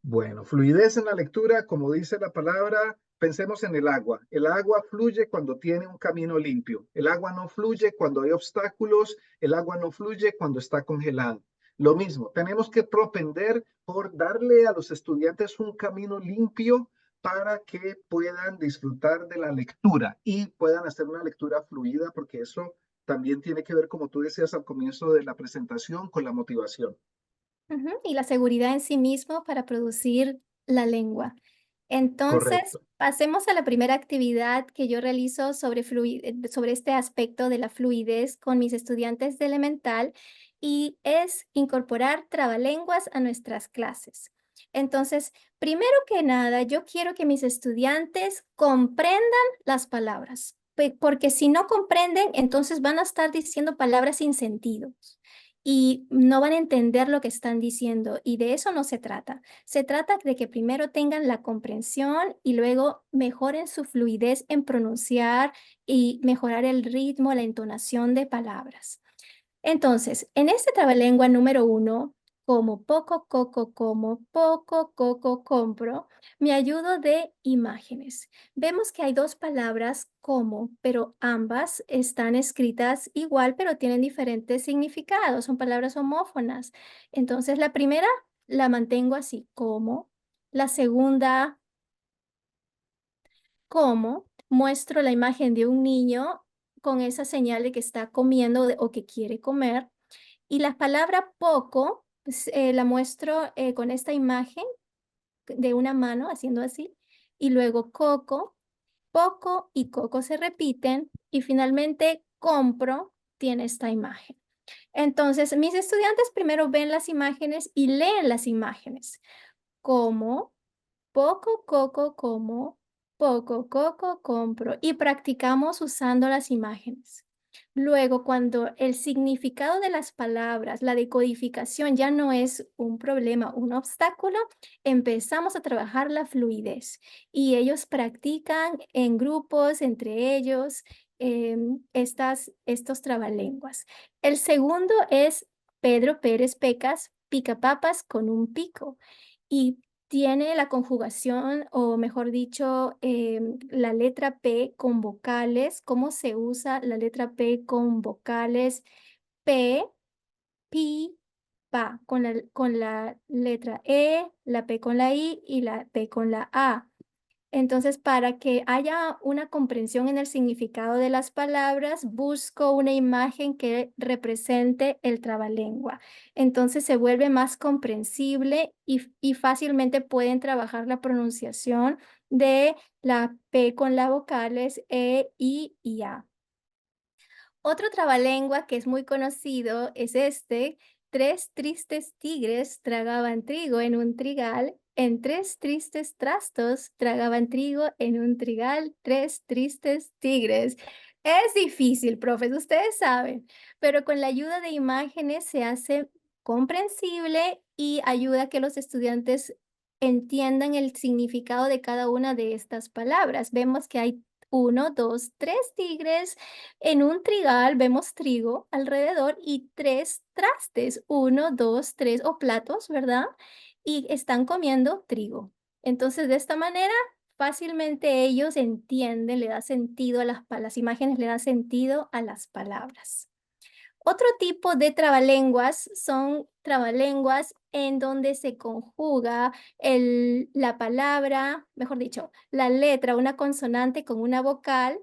Bueno, fluidez en la lectura, como dice la palabra, pensemos en el agua. El agua fluye cuando tiene un camino limpio. El agua no fluye cuando hay obstáculos. El agua no fluye cuando está congelada. Lo mismo, tenemos que propender por darle a los estudiantes un camino limpio para que puedan disfrutar de la lectura y puedan hacer una lectura fluida, porque eso también tiene que ver, como tú decías al comienzo de la presentación, con la motivación. Ujú, y la seguridad en sí mismo para producir la lengua. Entonces, Correcto. pasemos a la primera actividad que yo realizo sobre este aspecto de la fluidez con mis estudiantes de elemental y es incorporar trabalenguas a nuestras clases. Entonces, primero que nada, yo quiero que mis estudiantes comprendan las palabras, porque si no comprenden, entonces van a estar diciendo palabras sin sentido y no van a entender lo que están diciendo. Y de eso no se trata. Se trata de que primero tengan la comprensión y luego mejoren su fluidez en pronunciar y mejorar el ritmo, la entonación de palabras. Entonces, en este trabalengua número 1, como poco, coco, como poco, coco, compro, me ayudo de imágenes. Vemos que hay dos palabras como, pero ambas están escritas igual, pero tienen diferentes significados, son palabras homófonas. Entonces, la primera la mantengo así, como. La segunda, como, muestro la imagen de un niño con esa señal de que está comiendo o que quiere comer. Y la palabra poco, pues, la muestro con esta imagen de una mano haciendo así. Y luego coco, poco y coco se repiten. Y finalmente compro tiene esta imagen. Entonces, mis estudiantes primero ven las imágenes y leen las imágenes. Como, poco coco como, poco coco compro. Y practicamos usando las imágenes. Luego, cuando el significado de las palabras, la decodificación ya no es un problema, un obstáculo, empezamos a trabajar la fluidez y ellos practican en grupos, entre ellos, estos trabalenguas. El segundo es Pedro Pérez Pecas, pica papas con un pico. Y tiene la conjugación, o mejor dicho, la letra P con vocales. ¿Cómo se usa la letra P con vocales? P, pi, pa, con la letra E, la P con la I y la P con la A. Entonces, para que haya una comprensión en el significado de las palabras, busco una imagen que represente el trabalengua. Entonces se vuelve más comprensible y fácilmente pueden trabajar la pronunciación de la P con las vocales E, I y A. Otro trabalengua que es muy conocido es este: tres tristes tigres tragaban trigo en un trigal, en tres tristes trastos tragaban trigo en un trigal, tres tristes tigres. Es difícil, profes, ustedes saben, pero con la ayuda de imágenes se hace comprensible y ayuda a que los estudiantes entiendan el significado de cada una de estas palabras. Vemos que hay uno, dos, tres tigres en un trigal, vemos trigo alrededor y tres trastes, uno, dos, tres, o platos, ¿verdad? Y están comiendo trigo. Entonces, de esta manera, fácilmente ellos entienden, le da sentido a las imágenes, le da sentido a las palabras. Otro tipo de trabalenguas son trabalenguas en donde se conjuga la palabra, mejor dicho, la letra, una consonante con una vocal,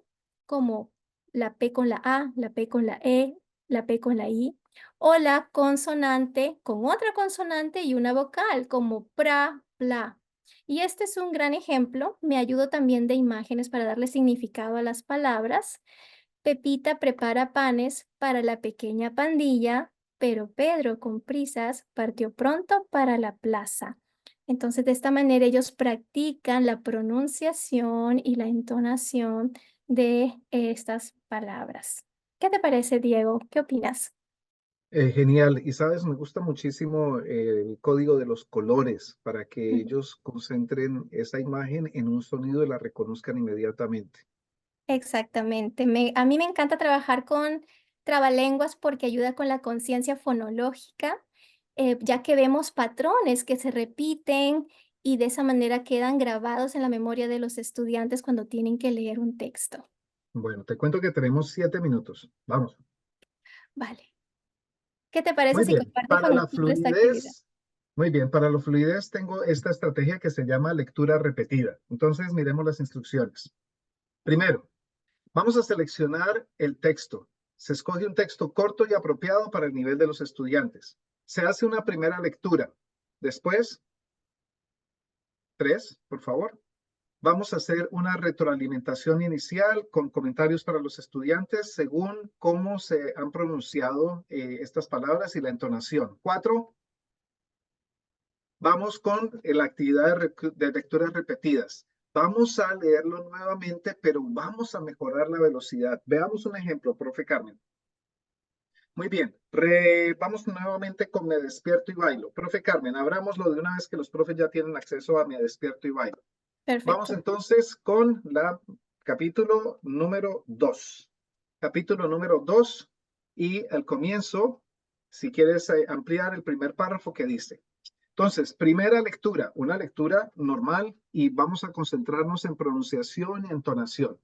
como la P con la A, la P con la E, la P con la I, o la consonante con otra consonante y una vocal, como pra, pla. Y este es un gran ejemplo. Me ayudo también de imágenes para darle significado a las palabras. Pepita prepara panes para la pequeña pandilla, pero Pedro, con prisas, partió pronto para la plaza. Entonces, de esta manera ellos practican la pronunciación y la entonación de estas palabras. ¿Qué te parece, Diego? ¿Qué opinas? Genial. Y sabes, me gusta muchísimo el código de los colores para que Ujú. ellos concentren esa imagen en un sonido y la reconozcan inmediatamente. Exactamente. A mí me encanta trabajar con trabalenguas porque ayuda con la conciencia fonológica, ya que vemos patrones que se repiten y de esa manera quedan grabados en la memoria de los estudiantes cuando tienen que leer un texto. Bueno, te cuento que tenemos 7 minutos. Vamos. Vale. ¿Qué te parece Muy si bien. compartes Para con la nosotros esta actividad? fluidez, muy bien, para la fluidez tengo esta estrategia que se llama lectura repetida. Entonces, miremos las instrucciones. Primero, vamos a seleccionar el texto. Se escoge un texto corto y apropiado para el nivel de los estudiantes. Se hace una primera lectura. Después, tres, por favor. Vamos a hacer una retroalimentación inicial con comentarios para los estudiantes según cómo se han pronunciado estas palabras y la entonación. Cuatro, vamos con la actividad de lecturas repetidas. Vamos a leerlo nuevamente, pero vamos a mejorar la velocidad. Veamos un ejemplo, profe Carmen. Muy bien, vamos nuevamente con Me Despierto y Bailo. Profe Carmen, abrámoslo de una vez que los profes ya tienen acceso a Me Despierto y Bailo. Vamos Perfecto. entonces con la capítulo número 2. Capítulo número 2 y al comienzo, si quieres ampliar el primer párrafo que dice. Entonces, primera lectura, una lectura normal y vamos a concentrarnos en pronunciación y entonación.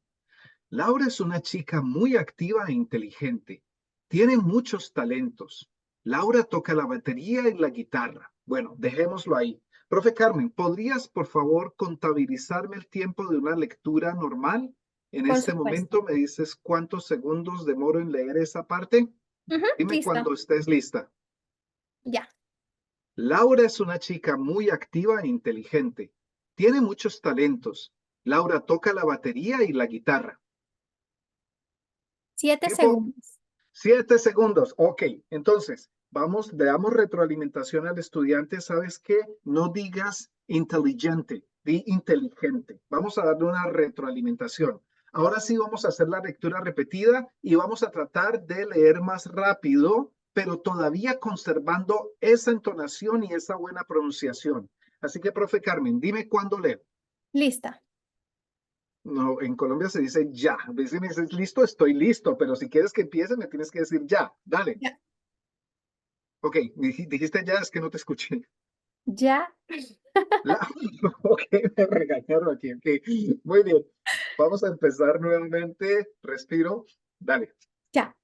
Laura es una chica muy activa e inteligente. Tiene muchos talentos. Laura toca la batería y la guitarra. Bueno, dejémoslo ahí. Profe Carmen, ¿podrías por favor contabilizarme el tiempo de una lectura normal? En Por este supuesto. momento me dices cuántos segundos demoro en leer esa parte. Ujú, Dime listo. cuando estés lista. Ya. Laura es una chica muy activa e inteligente. Tiene muchos talentos. Laura toca la batería y la guitarra. 7 Tiempo. segundos. 7 segundos. Ok, entonces, vamos, le damos retroalimentación al estudiante. ¿Sabes qué? No digas inteligente, di inteligente. Vamos a darle una retroalimentación. Ahora sí vamos a hacer la lectura repetida y vamos a tratar de leer más rápido, pero todavía conservando esa entonación y esa buena pronunciación. Así que, profe Carmen, dime cuándo leo. Lista. No, en Colombia se dice ya. A veces me dices listo, estoy listo, pero si quieres que empiece, me tienes que decir ya. Dale. Ya. Ok, dijiste ya, es que no te escuché. Ya. La, ok, me regañaron aquí. Ok, muy bien. Vamos a empezar nuevamente. Respiro. Dale. Ya.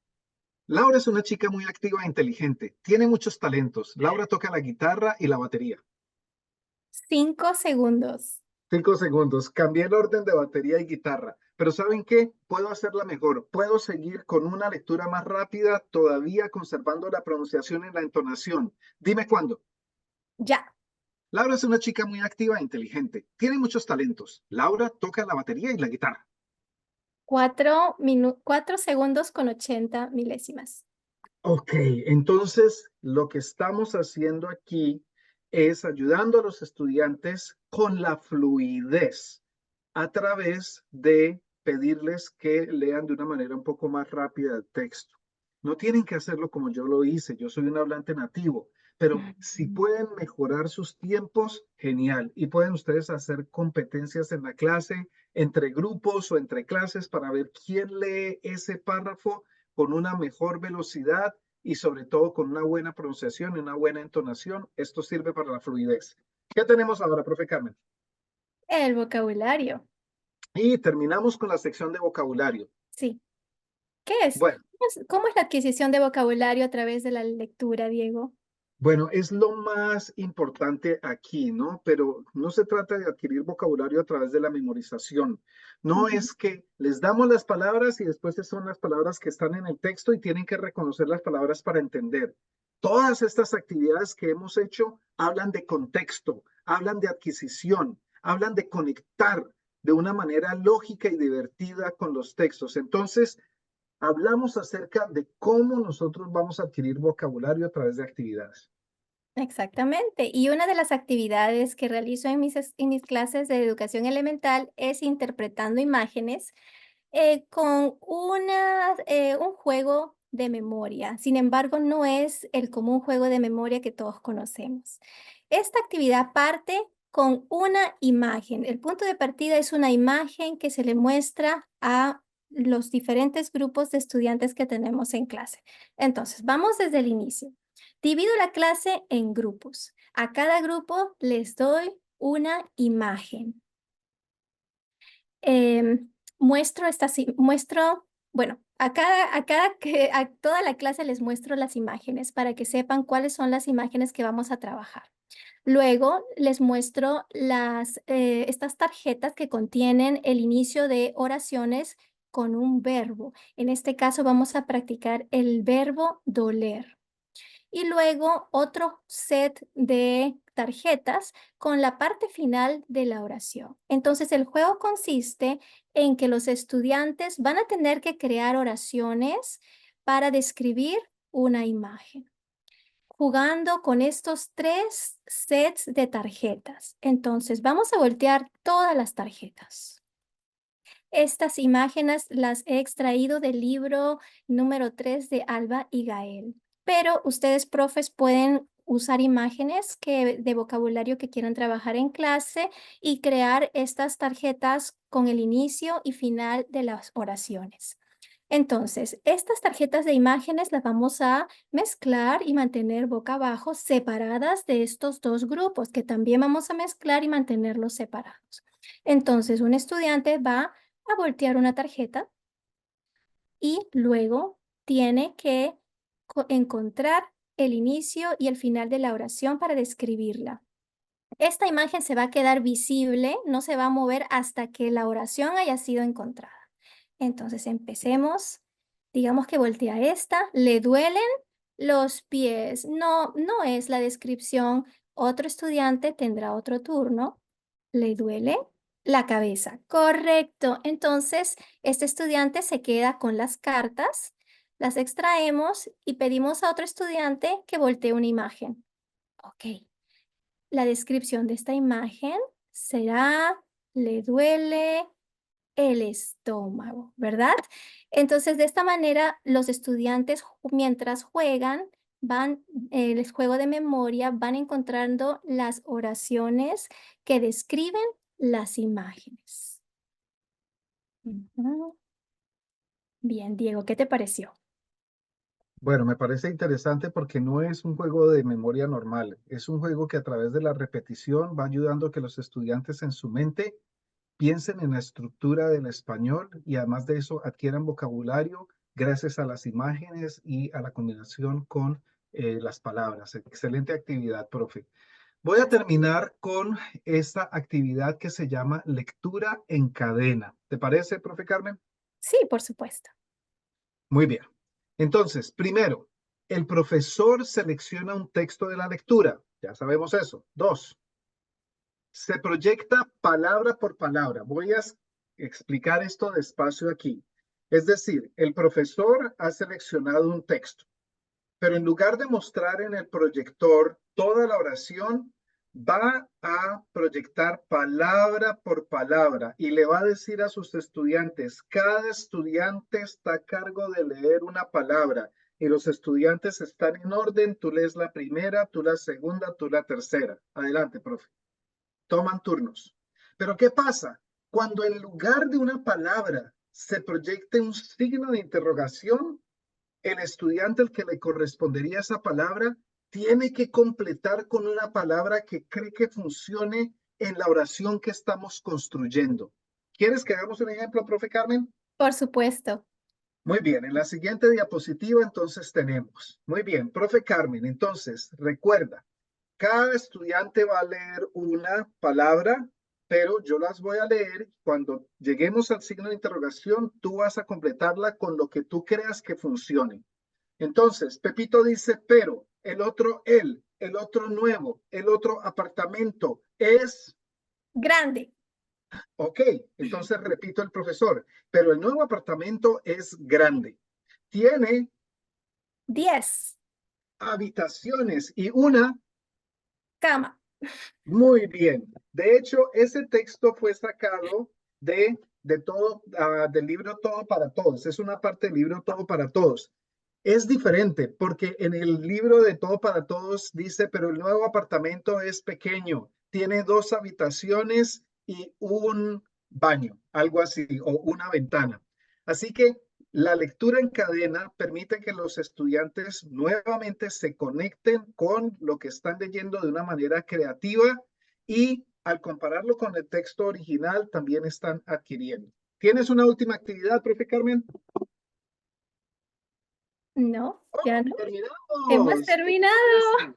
Laura es una chica muy activa e inteligente. Tiene muchos talentos. Laura toca la guitarra y la batería. 5 segundos. 5 segundos. Cambié el orden de batería y guitarra. Pero ¿saben qué? Puedo hacerla mejor. Puedo seguir con una lectura más rápida, todavía conservando la pronunciación y la entonación. Dime cuándo. Ya. Laura es una chica muy activa e inteligente. Tiene muchos talentos. Laura toca la batería y la guitarra. 4 segundos con 80 milésimas. Ok, entonces lo que estamos haciendo aquí es ayudando a los estudiantes con la fluidez a través de pedirles que lean de una manera un poco más rápida el texto. No tienen que hacerlo como yo lo hice, yo soy un hablante nativo, pero si pueden mejorar sus tiempos, genial. Y pueden ustedes hacer competencias en la clase, entre grupos o entre clases para ver quién lee ese párrafo con una mejor velocidad y sobre todo con una buena pronunciación y una buena entonación. Esto sirve para la fluidez. ¿Qué tenemos ahora, profe Carmen? El vocabulario. Y terminamos con la sección de vocabulario. Sí. ¿Qué es? Bueno, ¿Cómo es la adquisición de vocabulario a través de la lectura, Diego? bueno, es lo más importante aquí, ¿no? Pero no se trata de adquirir vocabulario a través de la memorización. No Ujú. es que les damos las palabras y después son las palabras que están en el texto y tienen que reconocer las palabras para entender. Todas estas actividades que hemos hecho hablan de contexto, hablan de adquisición, hablan de conectar de una manera lógica y divertida con los textos. Entonces, hablamos acerca de cómo nosotros vamos a adquirir vocabulario a través de actividades. Exactamente. Y una de las actividades que realizo en en mis clases de educación elemental es interpretando imágenes con un juego de memoria. Sin embargo, no es el común juego de memoria que todos conocemos. Esta actividad parte con una imagen. El punto de partida es una imagen que se le muestra a los diferentes grupos de estudiantes que tenemos en clase. Entonces, vamos desde el inicio. Divido la clase en grupos. A cada grupo les doy una imagen. Bueno, a toda la clase les muestro las imágenes para que sepan cuáles son las imágenes que vamos a trabajar. Luego les muestro estas tarjetas que contienen el inicio de oraciones con un verbo. En este caso vamos a practicar el verbo doler. Y luego otro set de tarjetas con la parte final de la oración. Entonces, el juego consiste en que los estudiantes van a tener que crear oraciones para describir una imagen, jugando con estos 3 sets de tarjetas. Entonces, vamos a voltear todas las tarjetas. Estas imágenes las he extraído del libro número 3 de Alba y Gael. Pero ustedes, profes, pueden usar imágenes de vocabulario que quieran trabajar en clase y crear estas tarjetas con el inicio y final de las oraciones. Entonces, estas tarjetas de imágenes las vamos a mezclar y mantener boca abajo, separadas de estos dos grupos, que también vamos a mezclar y mantenerlos separados. Entonces, un estudiante va a voltear una tarjeta y luego tiene que encontrar el inicio y el final de la oración para describirla. Esta imagen se va a quedar visible, no se va a mover hasta que la oración haya sido encontrada. Entonces empecemos. Digamos que voltea esta. ¿Le duelen los pies? No, no es la descripción. Otro estudiante tendrá otro turno. ¿Le duele la cabeza? Correcto. Entonces, este estudiante se queda con las cartas, las extraemos y pedimos a otro estudiante que voltee una imagen. Ok. La descripción de esta imagen será: le duele el estómago, ¿verdad? Entonces, de esta manera, los estudiantes, mientras juegan, el juego de memoria, van encontrando las oraciones que describen las imágenes. Ujú. Bien, Diego, ¿qué te pareció? Bueno, me parece interesante porque no es un juego de memoria normal, es un juego que a través de la repetición va ayudando a que los estudiantes en su mente piensen en la estructura del español y además de eso adquieran vocabulario gracias a las imágenes y a la combinación con las palabras. Excelente actividad, profe. Voy a terminar con esta actividad que se llama lectura en cadena. ¿Te parece, profe Carmen? Sí, por supuesto. Muy bien. Entonces, primero, el profesor selecciona un texto de la lectura. Ya sabemos eso. Dos, se proyecta palabra por palabra. Voy a explicar esto despacio aquí. Es decir, el profesor ha seleccionado un texto, pero en lugar de mostrar en el proyector toda la oración, va a proyectar palabra por palabra y le va a decir a sus estudiantes, cada estudiante está a cargo de leer una palabra y los estudiantes están en orden, tú lees la primera, tú la segunda, tú la tercera. Adelante, profe. Toman turnos. Pero ¿qué pasa? Cuando en lugar de una palabra se proyecte un signo de interrogación, el estudiante al que le correspondería esa palabra tiene que completar con una palabra que cree que funcione en la oración que estamos construyendo. ¿Quieres que hagamos un ejemplo, profe Carmen? Por supuesto. Muy bien, en la siguiente diapositiva entonces tenemos. Muy bien, profe Carmen, entonces recuerda, cada estudiante va a leer una palabra, pero yo las voy a leer. Cuando lleguemos al signo de interrogación, tú vas a completarla con lo que tú creas que funcione. Entonces, Pepito dice, pero, el otro él, el otro nuevo, el otro apartamento es, Grande. ok, entonces repito el profesor, pero el nuevo apartamento es grande. Tiene 10. habitaciones y una, Cama. muy bien. De hecho, ese texto fue sacado de todo, del libro Todo para Todos. Es una parte del libro Todo para Todos. Es diferente porque en el libro de Todo para Todos dice, pero el nuevo apartamento es pequeño, tiene 2 habitaciones y un baño, algo así, o una ventana. Así que la lectura en cadena permite que los estudiantes nuevamente se conecten con lo que están leyendo de una manera creativa y al compararlo con el texto original también están adquiriendo. ¿Tienes una última actividad, profe Carmen? No, ya no. Hemos Terminamos. ¿Qué te terminado. parece?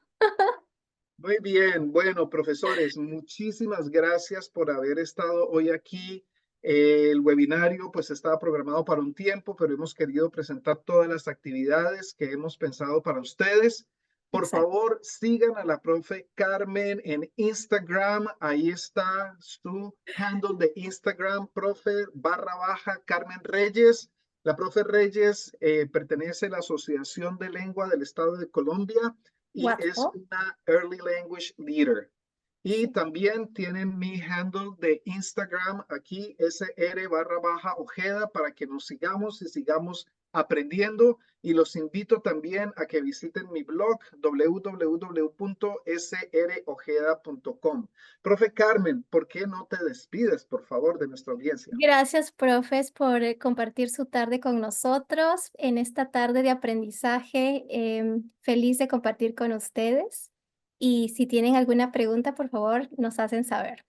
Muy bien. Bueno, profesores, muchísimas gracias por haber estado hoy aquí. El webinario pues estaba programado para un tiempo, pero hemos querido presentar todas las actividades que hemos pensado para ustedes. Por Exacto. favor, sigan a la profe Carmen en Instagram. Ahí está su handle de Instagram, profe _ Carmen Reyes. La profe Reyes pertenece a la Asociación de Lengua del Estado de Colombia y es Guapo. una Early Language Leader. Y Sí. también tienen mi handle de Instagram aquí, SR _ Ojeda, para que nos sigamos y sigamos aprendiendo. Y los invito también a que visiten mi blog www.srojeda.com. Profe Carmen, ¿por qué no te despides, por favor, de nuestra audiencia? Gracias, profes, por compartir su tarde con nosotros en esta tarde de aprendizaje. Feliz de compartir con ustedes. Y si tienen alguna pregunta, por favor, nos hacen saber.